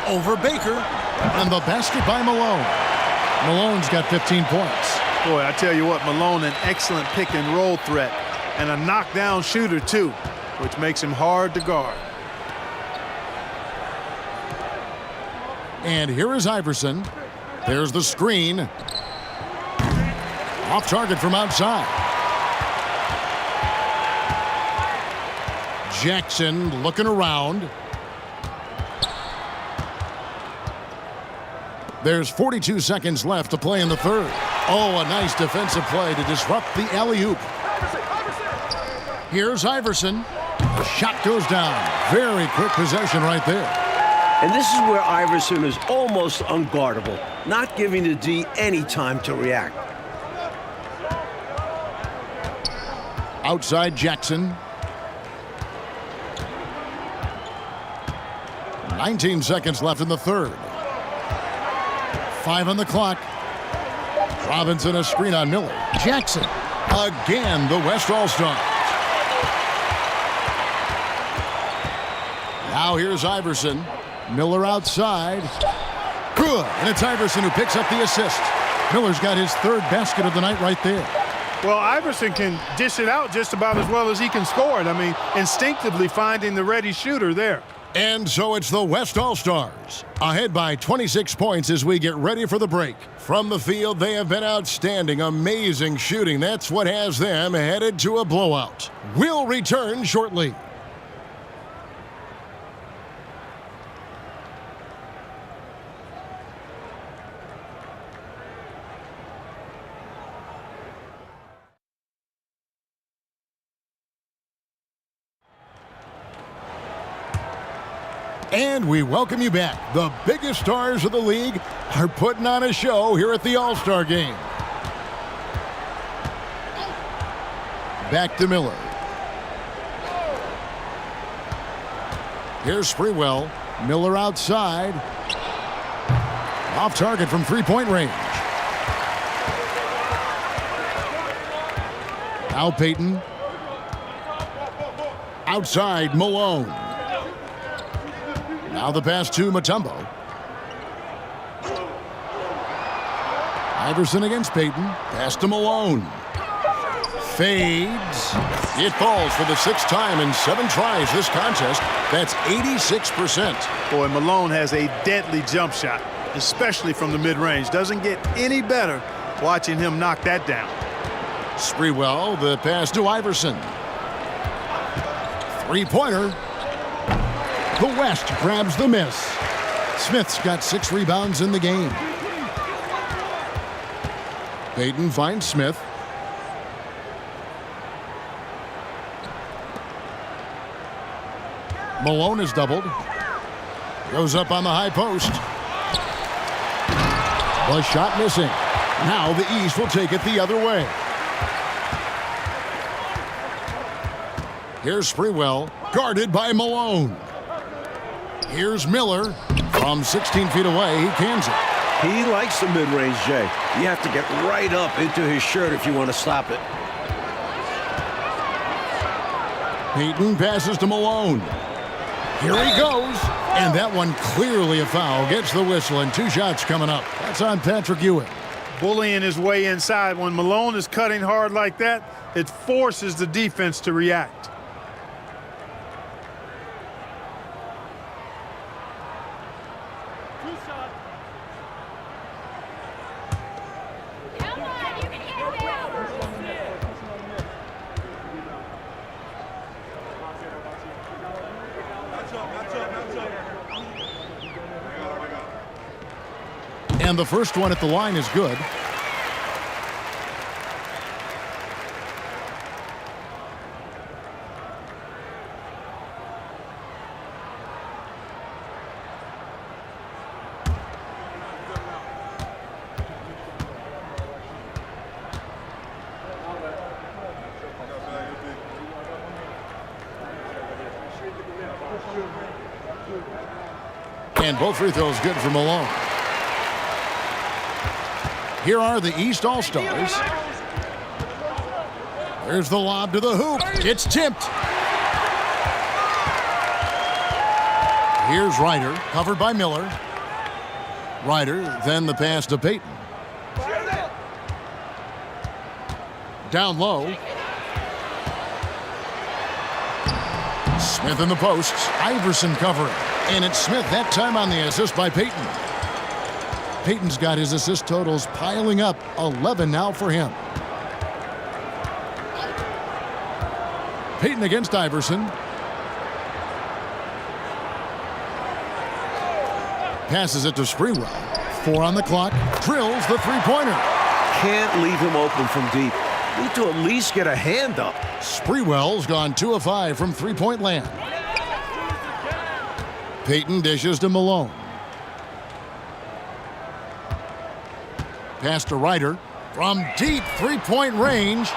Over Baker. And the basket by Malone. Malone's got 15 points. Boy, I tell you what, Malone, an excellent pick and roll threat. And a knockdown shooter, too, which makes him hard to guard. And here is Iverson. There's the screen. Off target from outside. Jackson looking around. There's 42 seconds left to play in the third. Oh, a nice defensive play to disrupt the alley-oop. Here's Iverson. The shot goes down. Very quick possession right there. And this is where Iverson is almost unguardable, not giving the D any time to react. Outside Jackson. 19 seconds left in the third. 5 on the clock. Robinson a screen on Miller. Jackson. Again, the West All-Stars. Now here's Iverson. Miller outside. Good. And it's Iverson who picks up the assist. Miller's got his 3rd basket of the night right there. Well, Iverson can dish it out just about as well as he can score it. I mean, instinctively finding the ready shooter there. And so it's the West All-Stars, ahead by 26 points as we get ready for the break. From the field, they have been outstanding, amazing shooting. That's what has them headed to a blowout. We'll return shortly. And we welcome you back. The biggest stars of the league are putting on a show here at the All-Star Game. Back to Miller. Here's Sprewell. Miller outside. Off target from three-point range. Now Payton. Outside Malone. Now the pass to Mutombo. Iverson against Payton. Pass to Malone. Fades. It falls for the sixth time in 7 tries this contest. That's 86%. Boy, Malone has a deadly jump shot, especially from the mid-range. Doesn't get any better watching him knock that down. Sprewell, the pass to Iverson. Three-pointer. The West grabs the miss. Smith's got 6 rebounds in the game. Payton finds Smith. Malone is doubled. Goes up on the high post. The shot missing. Now the East will take it the other way. Here's Sprewell, guarded by Malone. Here's Miller. From 16 feet away, he cans it. He likes the mid-range, Jay. You have to get right up into his shirt if you want to stop it. Payton passes to Malone. Here he goes. And that one clearly a foul. Gets the whistle and 2 shots coming up. That's on Patrick Ewing. Bullying his way inside. When Malone is cutting hard like that, it forces the defense to react. And the first one at the line is good. And both free throws good for Malone. Here are the East All-Stars. There's the lob to the hoop. It's tipped. Here's Ryder, covered by Miller. Ryder, then the pass to Payton. Down low. Smith in the posts. Iverson covering. And it's Smith that time on the assist by Payton. Payton's got his assist totals piling up. 11 now for him. Payton against Iverson. Passes it to Sprewell. 4 on the clock. Drills the three-pointer. Can't leave him open from deep. Need to at least get a hand up. Sprewell's gone 2 of 5 from three-point land. Payton dishes to Malone. Pass to Ryder. From deep three-point range.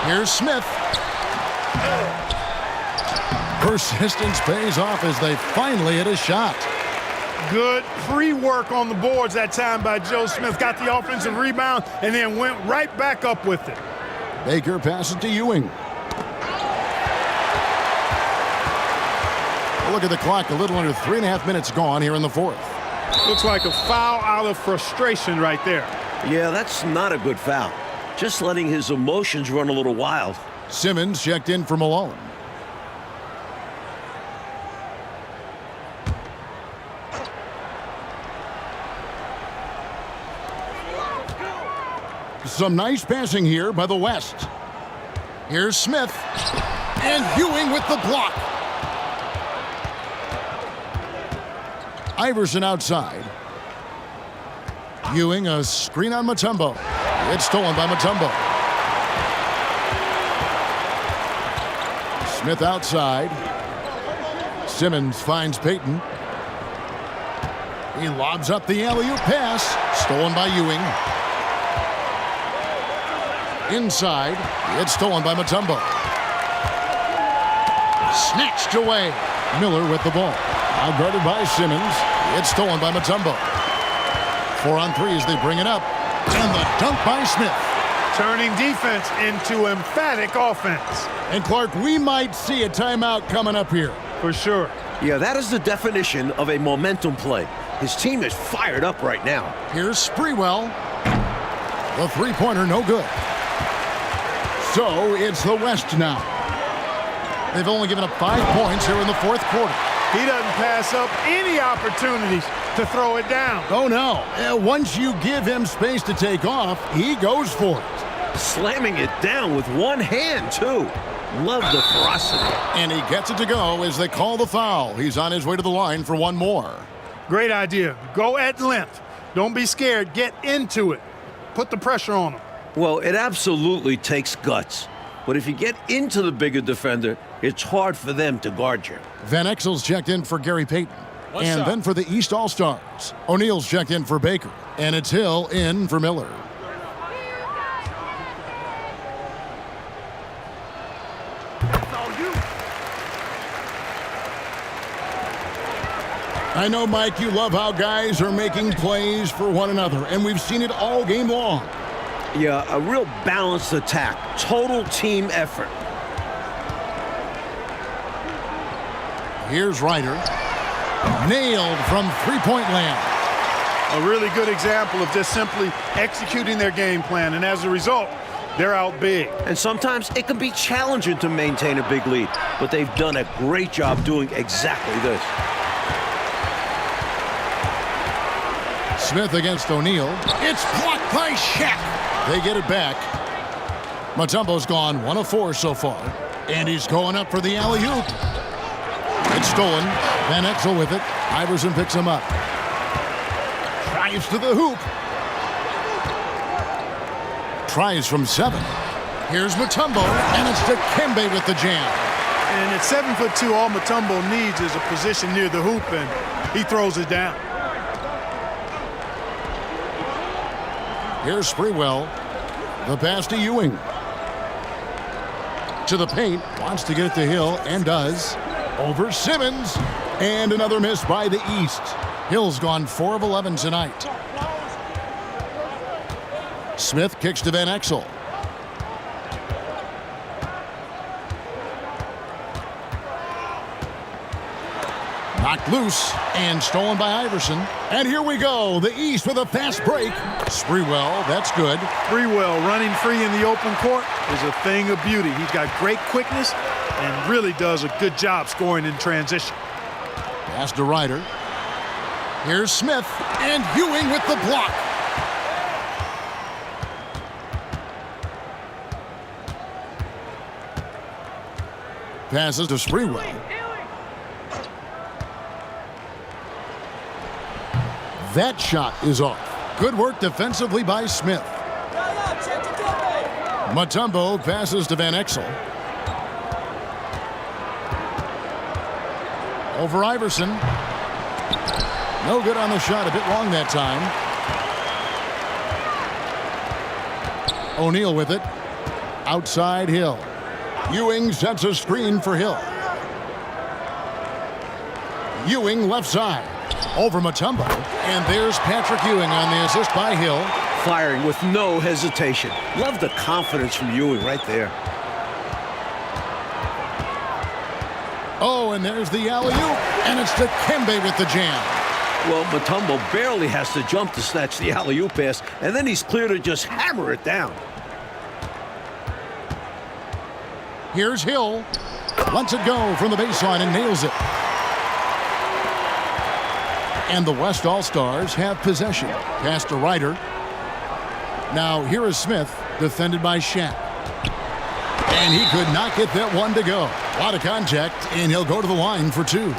Here's Smith. Persistence pays off as they finally hit a shot. Good pre-work on the boards that time by Joe Smith. Got the offensive rebound and then went right back up with it. Baker passes to Ewing. Look at the clock. A little under 3.5 minutes gone here in the fourth. Looks like a foul out of frustration right there. Yeah, that's not a good foul. Just letting his emotions run a little wild. Simmons checked in for Malone. Some nice passing here by the West. Here's Smith. And Ewing with the block. Iverson outside. Ewing, a screen on Mutombo. It's stolen by Mutombo. Smith outside. Simmons finds Payton. He lobs up the alley-oop pass. Stolen by Ewing. Inside. It's stolen by Mutombo. Snatched away. Miller with the ball. Now guarded by Simmons. It's stolen by Mutombo. 4 on 3 as they bring it up. And the dunk by Smith. Turning defense into emphatic offense. And Clark, we might see a timeout coming up here. For sure. Yeah, that is the definition of a momentum play. His team is fired up right now. Here's Sprewell. The three-pointer, no good. So it's the West now. They've only given up 5 points here in the fourth quarter. He doesn't pass up any opportunities to throw it down. Oh, no. Once you give him space to take off, he goes for it. Slamming it down with one hand, too. Love the ferocity. And he gets it to go as they call the foul. He's on his way to the line for one more. Great idea. Go at length. Don't be scared. Get into it. Put the pressure on him. Well, it absolutely takes guts. But if you get into the bigger defender, it's hard for them to guard you. Van Exel's checked in for Gary Payton. One and shot. then for the East All-Stars, O'Neal's checked in for Baker. And it's Hill in for Miller. I know, Mike, you love how guys are making plays for one another, and we've seen it all game long. Yeah, a real balanced attack. Total team effort. Here's Ryder. Nailed from three-point land. A really good example of just simply executing their game plan. And as a result, they're out big. And sometimes it can be challenging to maintain a big lead, but they've done a great job doing exactly this. Smith against O'Neal. It's blocked by Shaq. They get it back. Mutombo's gone 1 of 4 so far. And he's going up for the alley-oop. It's stolen. Van Exel with it. Iverson picks him up. Drives to the hoop. Tries from 7. Here's Mutombo, and it's Dikembe with the jam. And at 7'2", all Mutombo needs is a position near the hoop, and he throws it down. Here's Sprewell. The pass to Ewing. To the paint. Wants to get it to Hill, and does. Over Simmons. And another miss by the East. Hill's gone 4 of 11 tonight. Smith kicks to Van Exel. Knocked loose and stolen by Iverson. And here we go. The East with a fast break. Sprewell, that's good. Sprewell running free in the open court is a thing of beauty. He's got great quickness and really does a good job scoring in transition. Pass to Ryder. Here's Smith and Ewing with the block. Passes to Sprewell. That shot is off. Good work defensively by Smith. Mutombo passes to Van Exel. Over Iverson. No good on the shot. A bit long that time. O'Neal with it. Outside Hill. Ewing sets a screen for Hill. Ewing left side. Over Mutombo. And there's Patrick Ewing on the assist by Hill. Firing with no hesitation. Love the confidence from Ewing right there. Oh, and there's the alley-oop. And it's Dikembe with the jam. Well, Mutombo barely has to jump to snatch the alley-oop pass, and then he's clear to just hammer it down. Here's Hill. Lets it go from the baseline and nails it. And the West All-Stars have possession. Pass to Ryder. Now here is Smith, defended by Shaq. And he could not get that one to go. A lot of contact, and he'll go to the line for 2.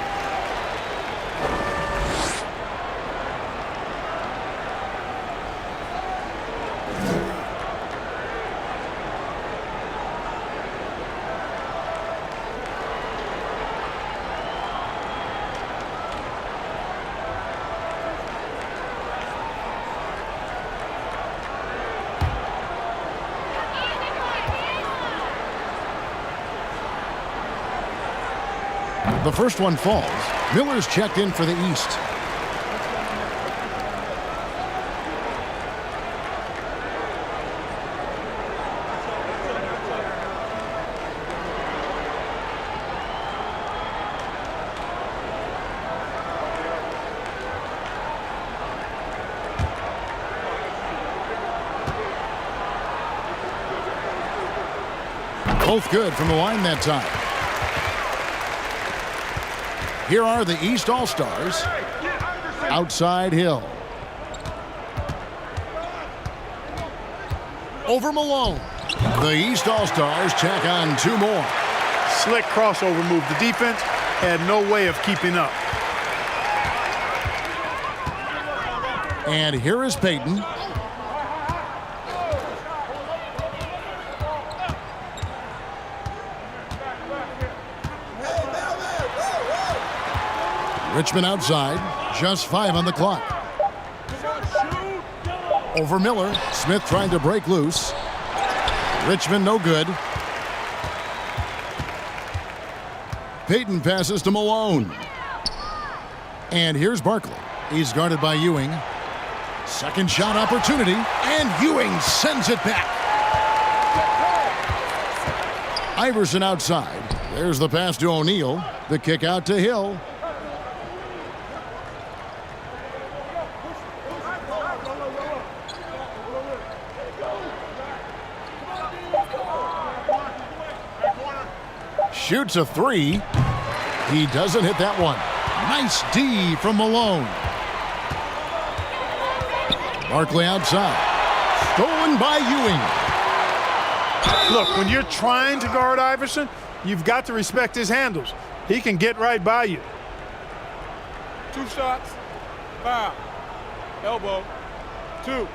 The first one falls. Miller's checked in for the East. Both good from the line that time. Here are the East All-Stars. Outside Hill. Over Malone. The East All-Stars check on 2 more. Slick crossover move. The defense had no way of keeping up. And here is Payton. Richmond outside, just 5 on the clock. Over Miller, Smith trying to break loose. Richmond no good. Payton passes to Malone. And here's Barkley. He's guarded by Ewing. Second shot opportunity, and Ewing sends it back. Iverson outside. There's the pass to O'Neal. The kick out to Hill. Shoots a 3. He doesn't hit that one. Nice D from Malone. Barkley outside. Stolen by Ewing. Look, when you're trying to guard Iverson, you've got to respect his handles. He can get right by you. 2 shots. Foul. Elbow. 2.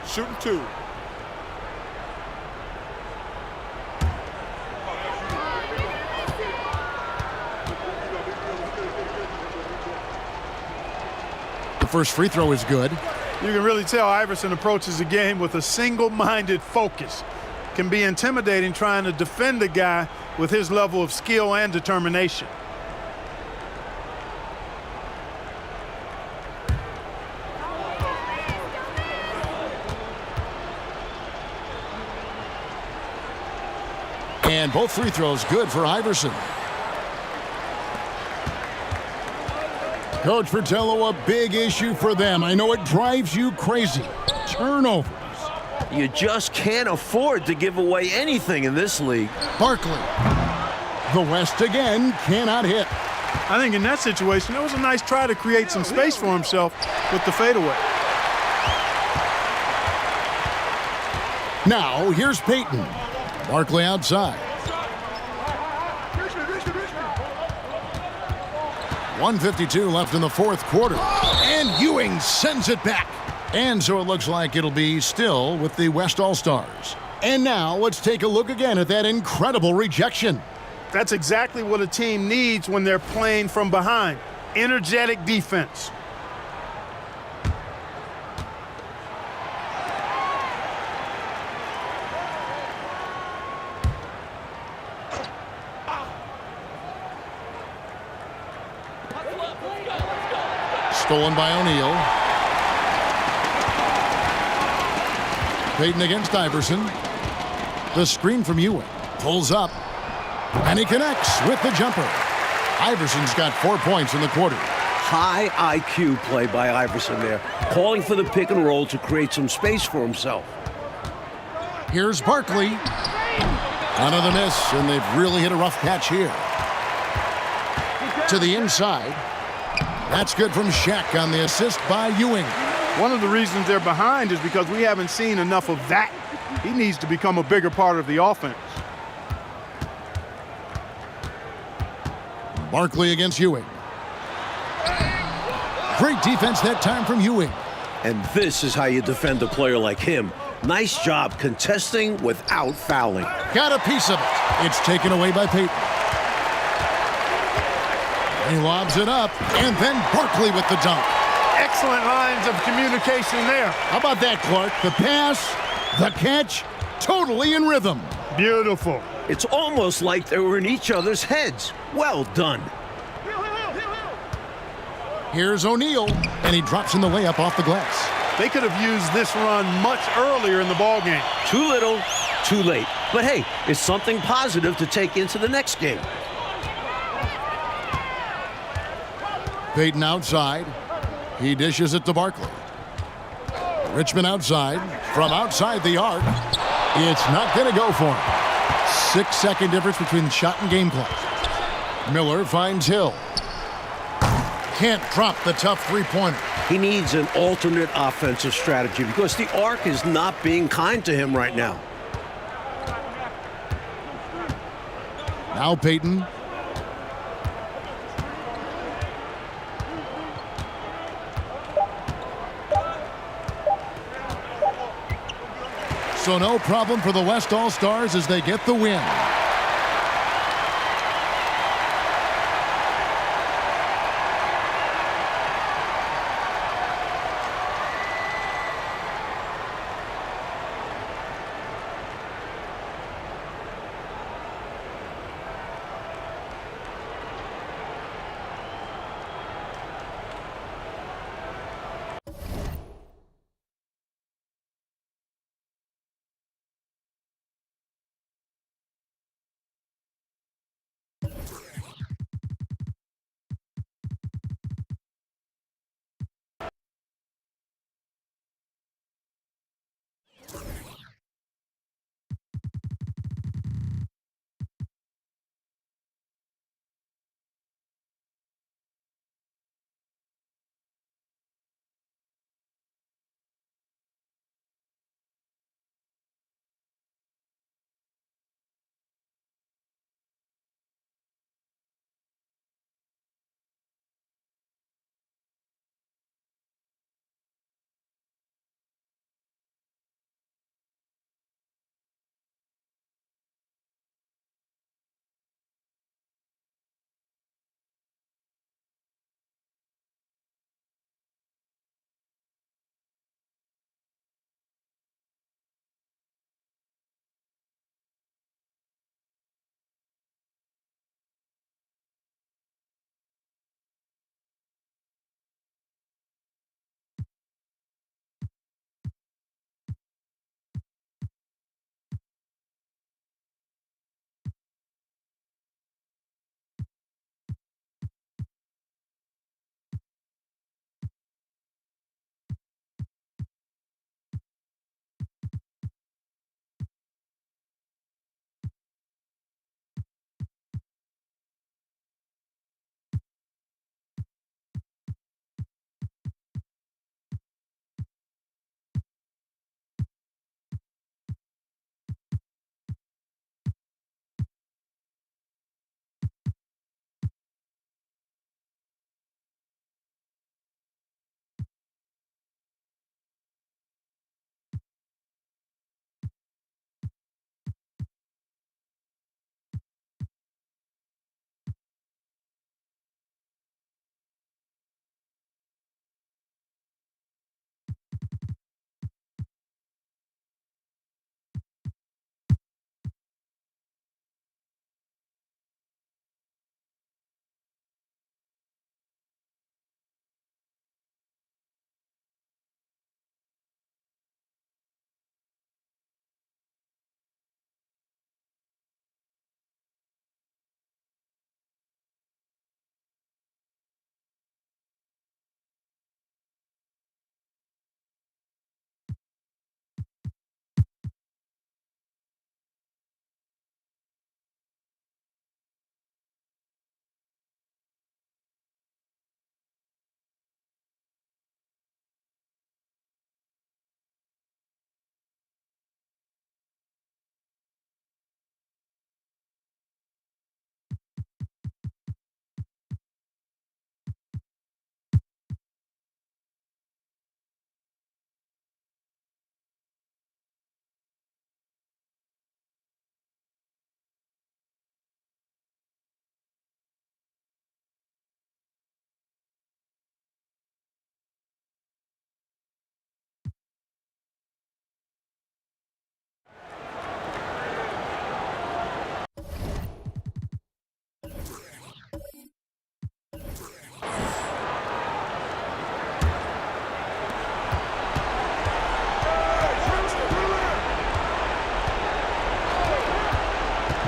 Shooting 2. The first free throw is good. You can really tell Iverson approaches the game with a single-minded focus. Can be intimidating trying to defend a guy with his level of skill and determination. And both free throws good for Iverson. Coach Fratello, a big issue for them. I know it drives you crazy. Turnovers. You just can't afford to give away anything in this league. Barkley. The West again cannot hit. I think in that situation, it was a nice try to create some space for himself with the fadeaway. Now, here's Payton. Barkley outside. 1:52 left in the fourth quarter. And Ewing sends it back. And so it looks like it'll be still with the West All-Stars. And now let's take a look again at that incredible rejection. That's exactly what a team needs when they're playing from behind. Energetic defense. Stolen by O'Neal. Payton against Iverson. The screen from Ewing. Pulls up. And he connects with the jumper. Iverson's got 4 points in the quarter. High IQ play by Iverson there, calling for the pick and roll to create some space for himself. Here's Barkley. Another miss, and they've really hit a rough patch here. To the inside. That's good from Shaq on the assist by Ewing. One of the reasons they're behind is because we haven't seen enough of that. He needs to become a bigger part of the offense. Barkley against Ewing. Great defense that time from Ewing. And this is how you defend a player like him. Nice job contesting without fouling. Got a piece of it. It's taken away by Payton. He lobs it up, and then Barkley with the dunk. Excellent lines of communication there. How about that, Clark? The pass, the catch, totally in rhythm. Beautiful. It's almost like they were in each other's heads. Well done. Here's O'Neal, and he drops in the layup off the glass. They could have used this run much earlier in the ballgame. Too little, too late. But hey, it's something positive to take into the next game. Payton outside. He dishes it to Barkley. Richmond outside. From outside the arc. It's not going to go for him. 6-second difference between shot and game clock. Miller finds Hill. Can't drop the tough three-pointer. He needs an alternate offensive strategy because the arc is not being kind to him right now. Now Payton. So no problem for the West All-Stars as they get the win.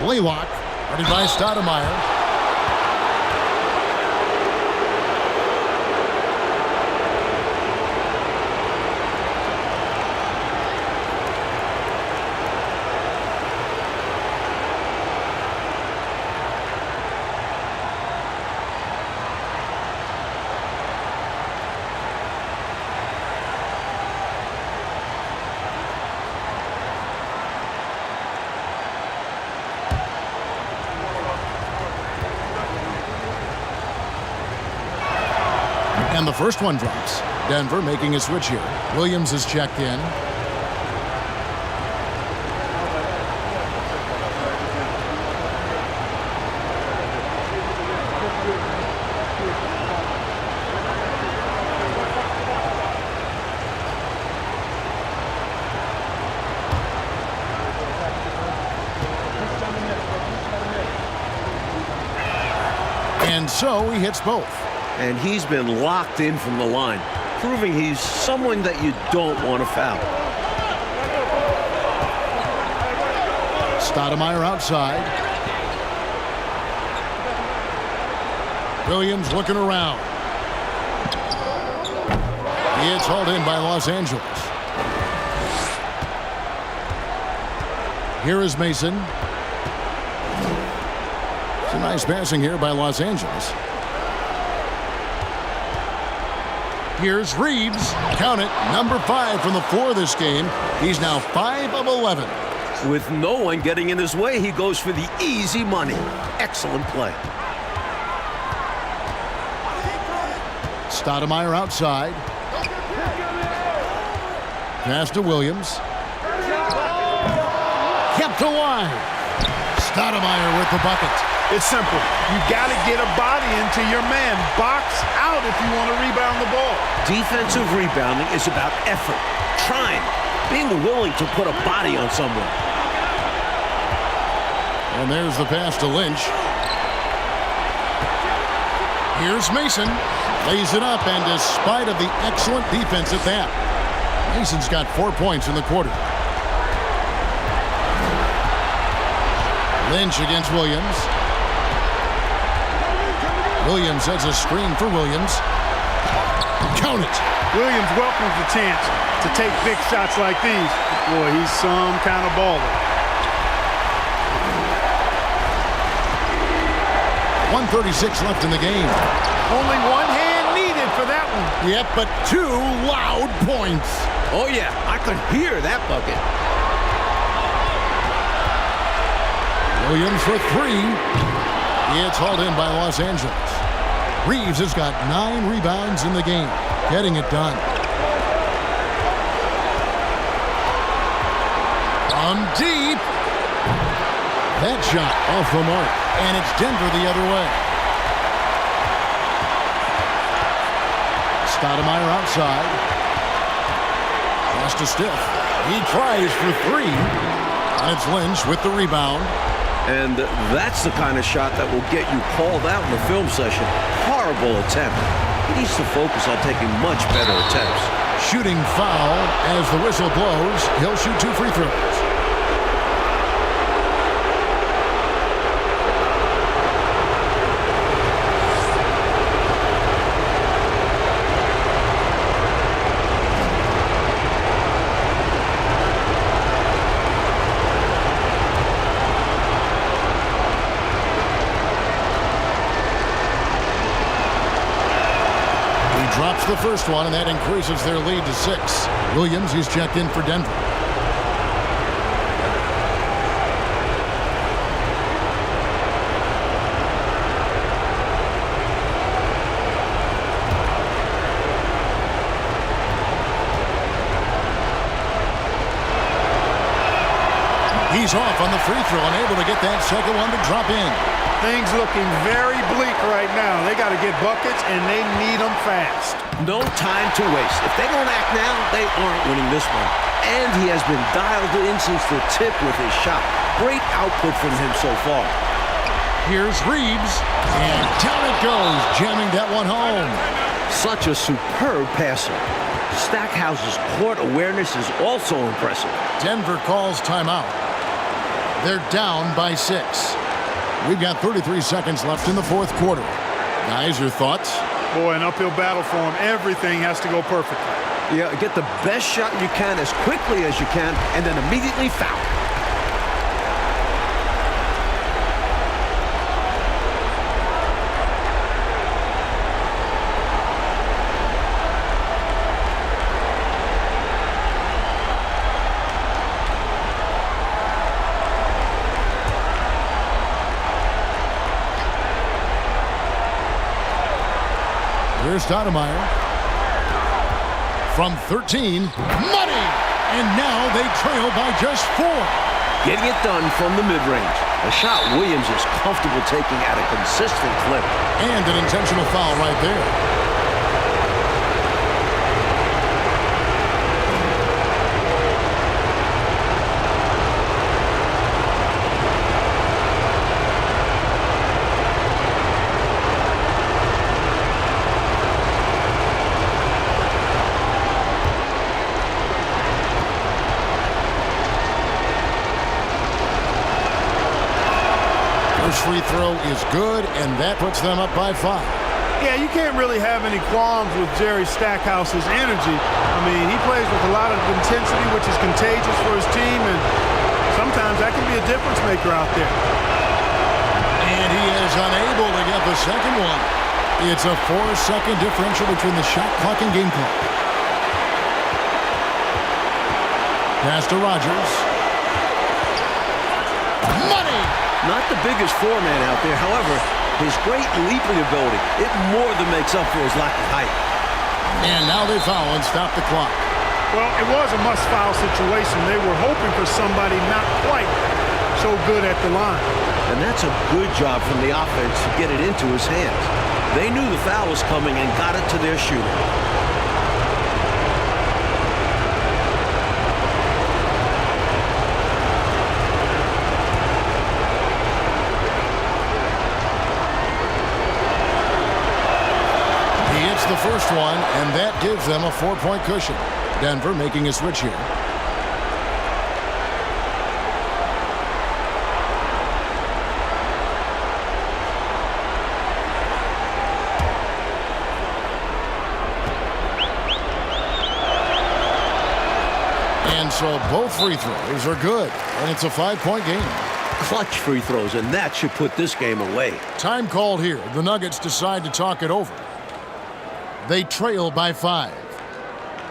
Blaylock, guarded by Stoudemire. And the first one drops. Denver making a switch here. Williams is checked in. And so he hits both. And he's been locked in from the line, proving he's someone that you don't want to foul. Stoudemire outside. Williams looking around. It's hauled in by Los Angeles. Here is Mason. It's a nice passing here by Los Angeles. Here's Reeves. Count it. Number 5 from the floor this game. He's now 5 of 11. With no one getting in his way, he goes for the easy money. Excellent play. Stoudemire outside. Pass to Williams. Kept alive. Stoudemire with the bucket. It's simple. You got to get a body into your man. Box out if you want to rebound the ball. Defensive rebounding is about effort, trying, being willing to put a body on someone. And there's the pass to Lynch. Here's Mason. Lays it up, and despite of the excellent defense at that, Mason's got 4 points in the quarter. Lynch against Williams. Williams sets a screen for Williams. Count it. Williams welcomes the chance to take big shots like these. Boy, he's some kind of baller. 1:36 left in the game. Only one hand needed for that one. Yep, but 2 loud points. Oh, yeah, I could hear that bucket. Williams for 3. It's hauled in by Los Angeles. Reeves has got 9 rebounds in the game, getting it done. From deep. That shot off the mark, and it's Denver the other way. Stoudemire outside. Pass to Stiff. He tries for 3, and it's Lynch with the rebound. And that's the kind of shot that will get you called out in the film session. Horrible attempt. He needs to focus on taking much better attempts. Shooting foul as the whistle blows. He'll shoot 2 free throws. Drops the first one, and that increases their lead to 6. Williams, he's checked in for Denver. He's off on the free throw, unable to get that second one to drop in. Things looking very bleak right now. They got to get buckets, and they need them fast. No time to waste. If they don't act now, they aren't winning this one. And he has been dialed in since the tip with his shot. Great output from him so far. Here's Reeves, and down it goes, jamming that one home. Such a superb passer. Stackhouse's court awareness is also impressive. Denver calls timeout. They're down by 6. We've got 33 seconds left in the fourth quarter. Guys, your thoughts? Boy, an uphill battle for him. Everything has to go perfectly. Yeah, get the best shot you can as quickly as you can, and then immediately foul. Here's Stoudemire. From 13, money! And now they trail by just 4. Getting it done from the mid-range. A shot Williams is comfortable taking at a consistent clip. And an intentional foul right there. Free throw is good, and that puts them up by 5. Yeah, you can't really have any qualms with Jerry Stackhouse's energy. I mean, he plays with a lot of intensity, which is contagious for his team, and sometimes that can be a difference maker out there. And he is unable to get the second one. It's a 4-second differential between the shot clock and game clock. Pass to Rogers. Money! Not the biggest foreman out there. However, his great leaping ability, it more than makes up for his lack of height. And now they foul and stop the clock. Well, it was a must-foul situation. They were hoping for somebody not quite so good at the line. And that's a good job from the offense to get it into his hands. They knew the foul was coming and got it to their shooter. The first one, and that gives them a 4-point cushion. Denver making a switch here. And so both free throws are good, and it's a 5-point game. Clutch free throws, and that should put this game away. Time called here. The Nuggets decide to talk it over. They trail by 5.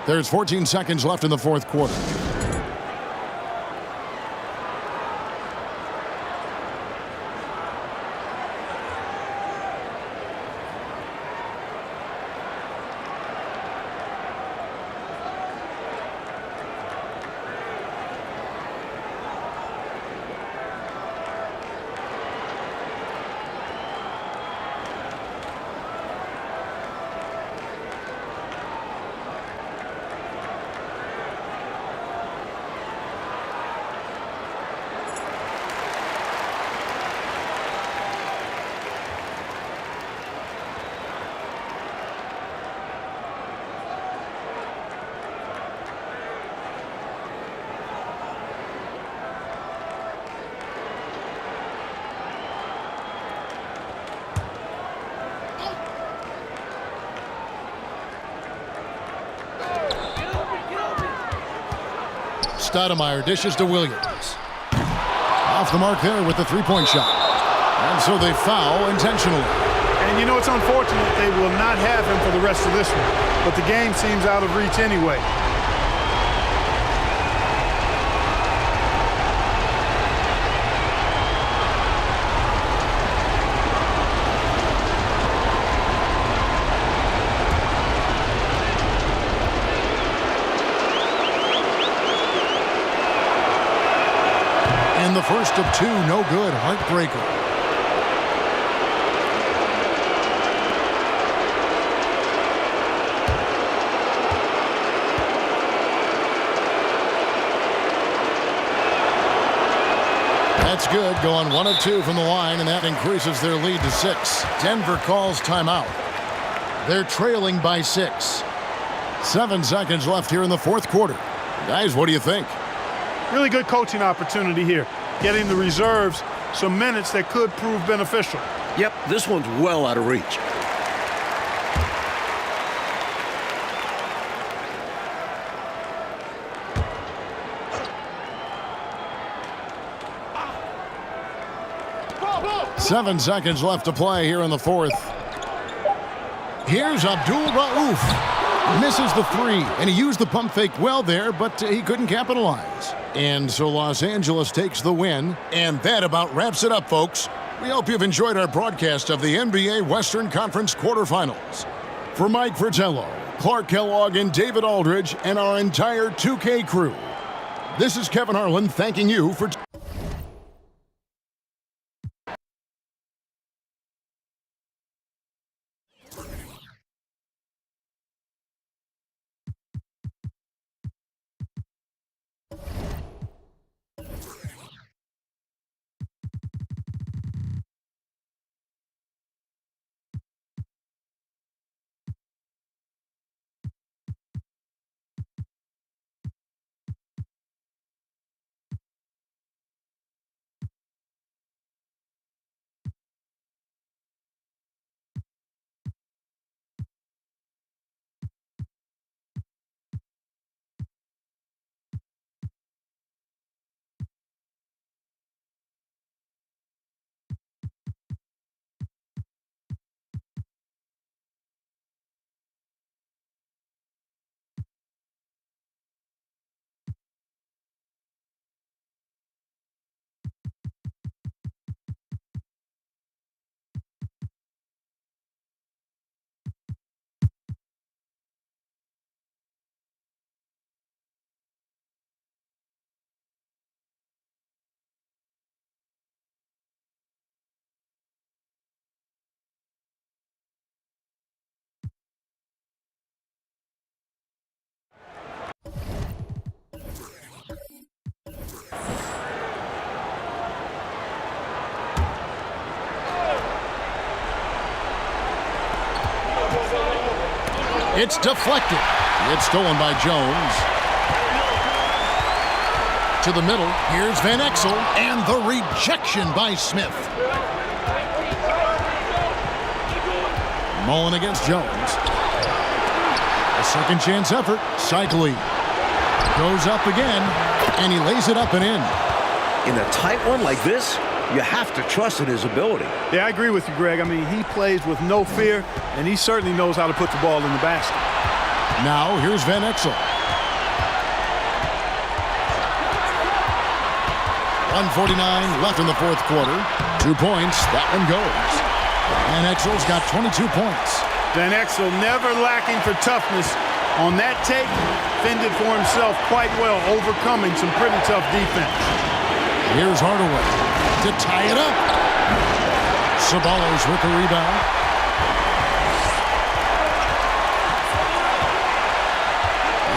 There's 14 seconds left in the fourth quarter. Stoudemire dishes to Williams. Off the mark there with the three-point shot. And so they foul intentionally. And you know, it's unfortunate they will not have him for the rest of this one. But the game seems out of reach anyway. In the first of two, no good. Heartbreaker. That's good. Going 1 of 2 from the line, and that increases their lead to 6. Denver calls timeout. They're trailing by 6. 7 seconds left here in the fourth quarter. Guys, what do you think? Really good coaching opportunity here. getting the reserves some minutes that could prove beneficial. Yep, this one's well out of reach. Seven seconds left to play here in the fourth. Here's Abdul Rauf. Misses the three, and he used the pump fake well there, but he couldn't capitalize. And so Los Angeles takes the win, and that about wraps it up, folks. We hope you've enjoyed our broadcast of the NBA Western Conference quarterfinals. For Mike Fratello, Clark Kellogg, and David Aldridge, and our entire 2K crew, this is Kevin Harlan thanking you for... It's deflected. It's stolen by Jones. To the middle. Here's Van Exel. And the rejection by Smith. Mullen against Jones. A second chance effort. Cycling. Goes up again. And he lays it up and in. In a tight one like this, you have to trust in his ability. Yeah, I agree with you, Greg. I mean, he plays with no fear, and he certainly knows how to put the ball in the basket. Now, here's Van Exel. 1:49 left in the fourth quarter. 2 points. That one goes. Van Exel's got 22 points. Van Exel never lacking for toughness. On that take, fended for himself quite well, overcoming some pretty tough defense. Here's Hardaway to tie it up. Ceballos with the rebound.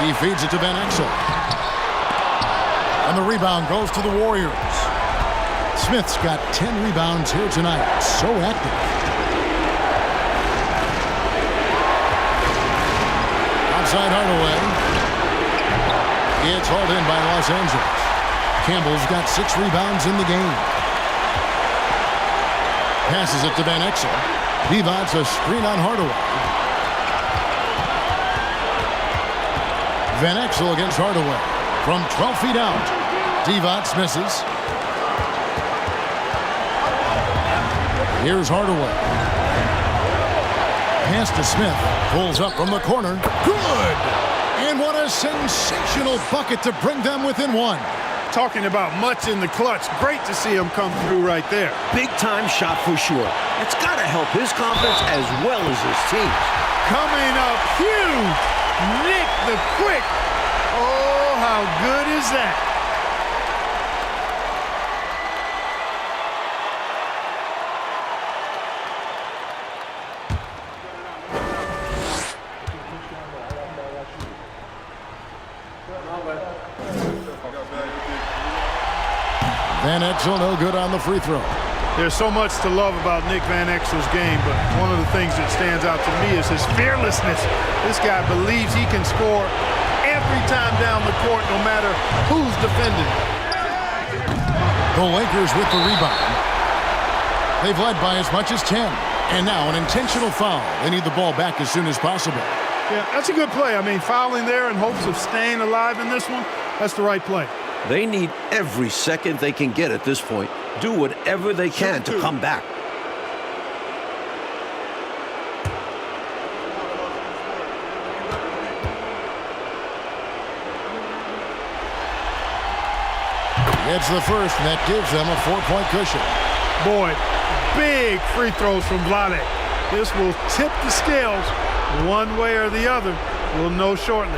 He feeds it to Van Exel. And the rebound goes to the Warriors. Smith's got 10 rebounds here tonight. So active. Outside Hardaway. It's hauled in by Los Angeles. Campbell's got 6 rebounds in the game. Passes it to Van Exel. Divac a screen on Hardaway. Van Exel against Hardaway. From 12 feet out. Divac misses. Here's Hardaway. Pass to Smith. Pulls up from the corner. Good! And what a sensational bucket to bring them within one. Talking about much in the clutch. Great to see him come through right there. Big-time shot for sure. It's got to help his confidence as well as his team's. Coming up huge. Nick the Quick. Oh, how good is that? Van Exel no good on the free throw. There's so much to love about Nick Van Exel's game, but one of the things that stands out to me is his fearlessness. This guy believes he can score every time down the court, no matter who's defending. The Lakers with the rebound. They've led by as much as 10. And now an intentional foul. They need the ball back as soon as possible. Yeah, that's a good play. I mean, fouling there in hopes of staying alive in this one, that's the right play. They need every second they can get at this point. Do whatever they can to come back. It's the first, and that gives them a 4-point cushion. Boy, big free throws from Vlade. This will tip the scales one way or the other. We'll know shortly.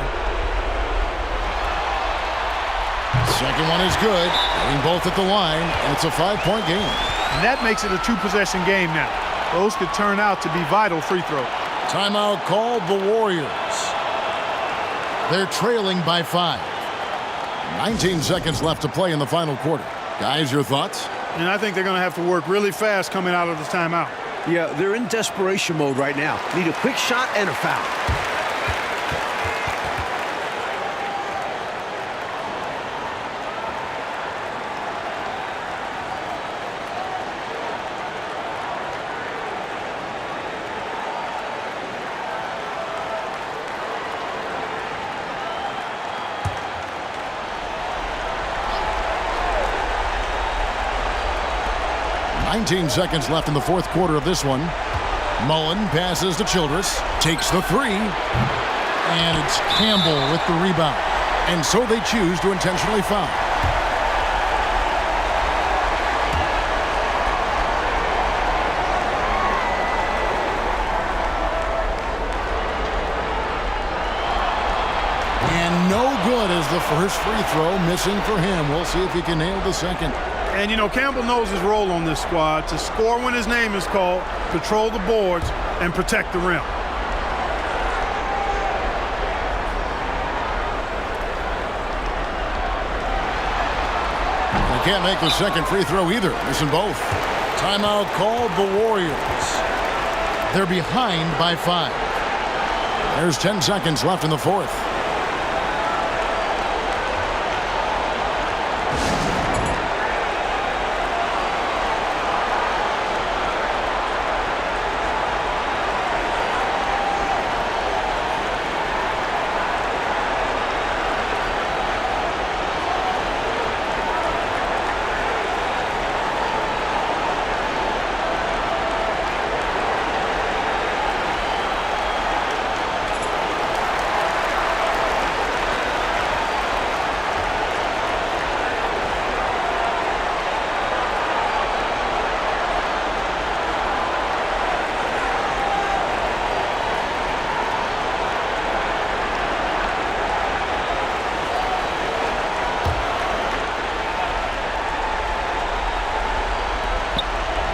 Second one is good. Hitting both at the line, and it's a 5-point game. And that makes it a 2-possession game now. Those could turn out to be vital free throws. Timeout called the Warriors. They're trailing by 5. 19 seconds left to play in the final quarter. Guys, your thoughts? And I think they're going to have to work really fast coming out of the timeout. Yeah, they're in desperation mode right now. Need a quick shot and a foul. Nineteen seconds left in the fourth quarter of this one. Mullen passes to Childress, takes the three, and it's Campbell with the rebound. And so they choose to intentionally foul. And no good as the first free throw, missing for him. We'll see if he can nail the second. And, you know, Campbell knows his role on this squad: to score when his name is called, patrol the boards, and protect the rim. They can't make the second free throw either. Missing both. Timeout called the Warriors. They're behind by 5. There's 10 seconds left in the fourth.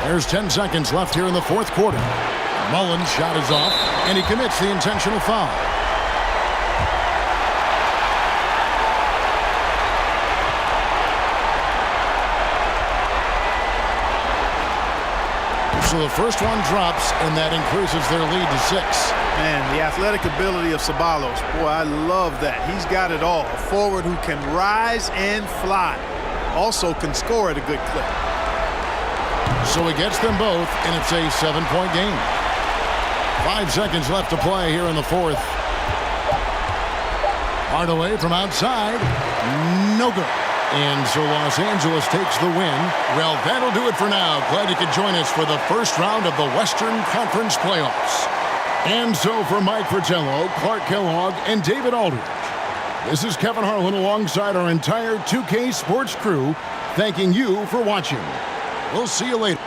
There's 10 seconds left here in the fourth quarter. Mullen's shot is off, and he commits the intentional foul. So the first one drops, and that increases their lead to 6. Man, the athletic ability of Ceballos, boy, I love that. He's got it all. A forward who can rise and fly. Also can score at a good clip. So he gets them both, and it's a 7-point game. 5 seconds left to play here in the fourth. Hardaway from outside. No good. And so Los Angeles takes the win. Well, that'll do it for now. Glad you could join us for the first round of the Western Conference Playoffs. And so for Mike Fratello, Clark Kellogg, and David Aldridge, this is Kevin Harlan alongside our entire 2K Sports crew, thanking you for watching. We'll see you later.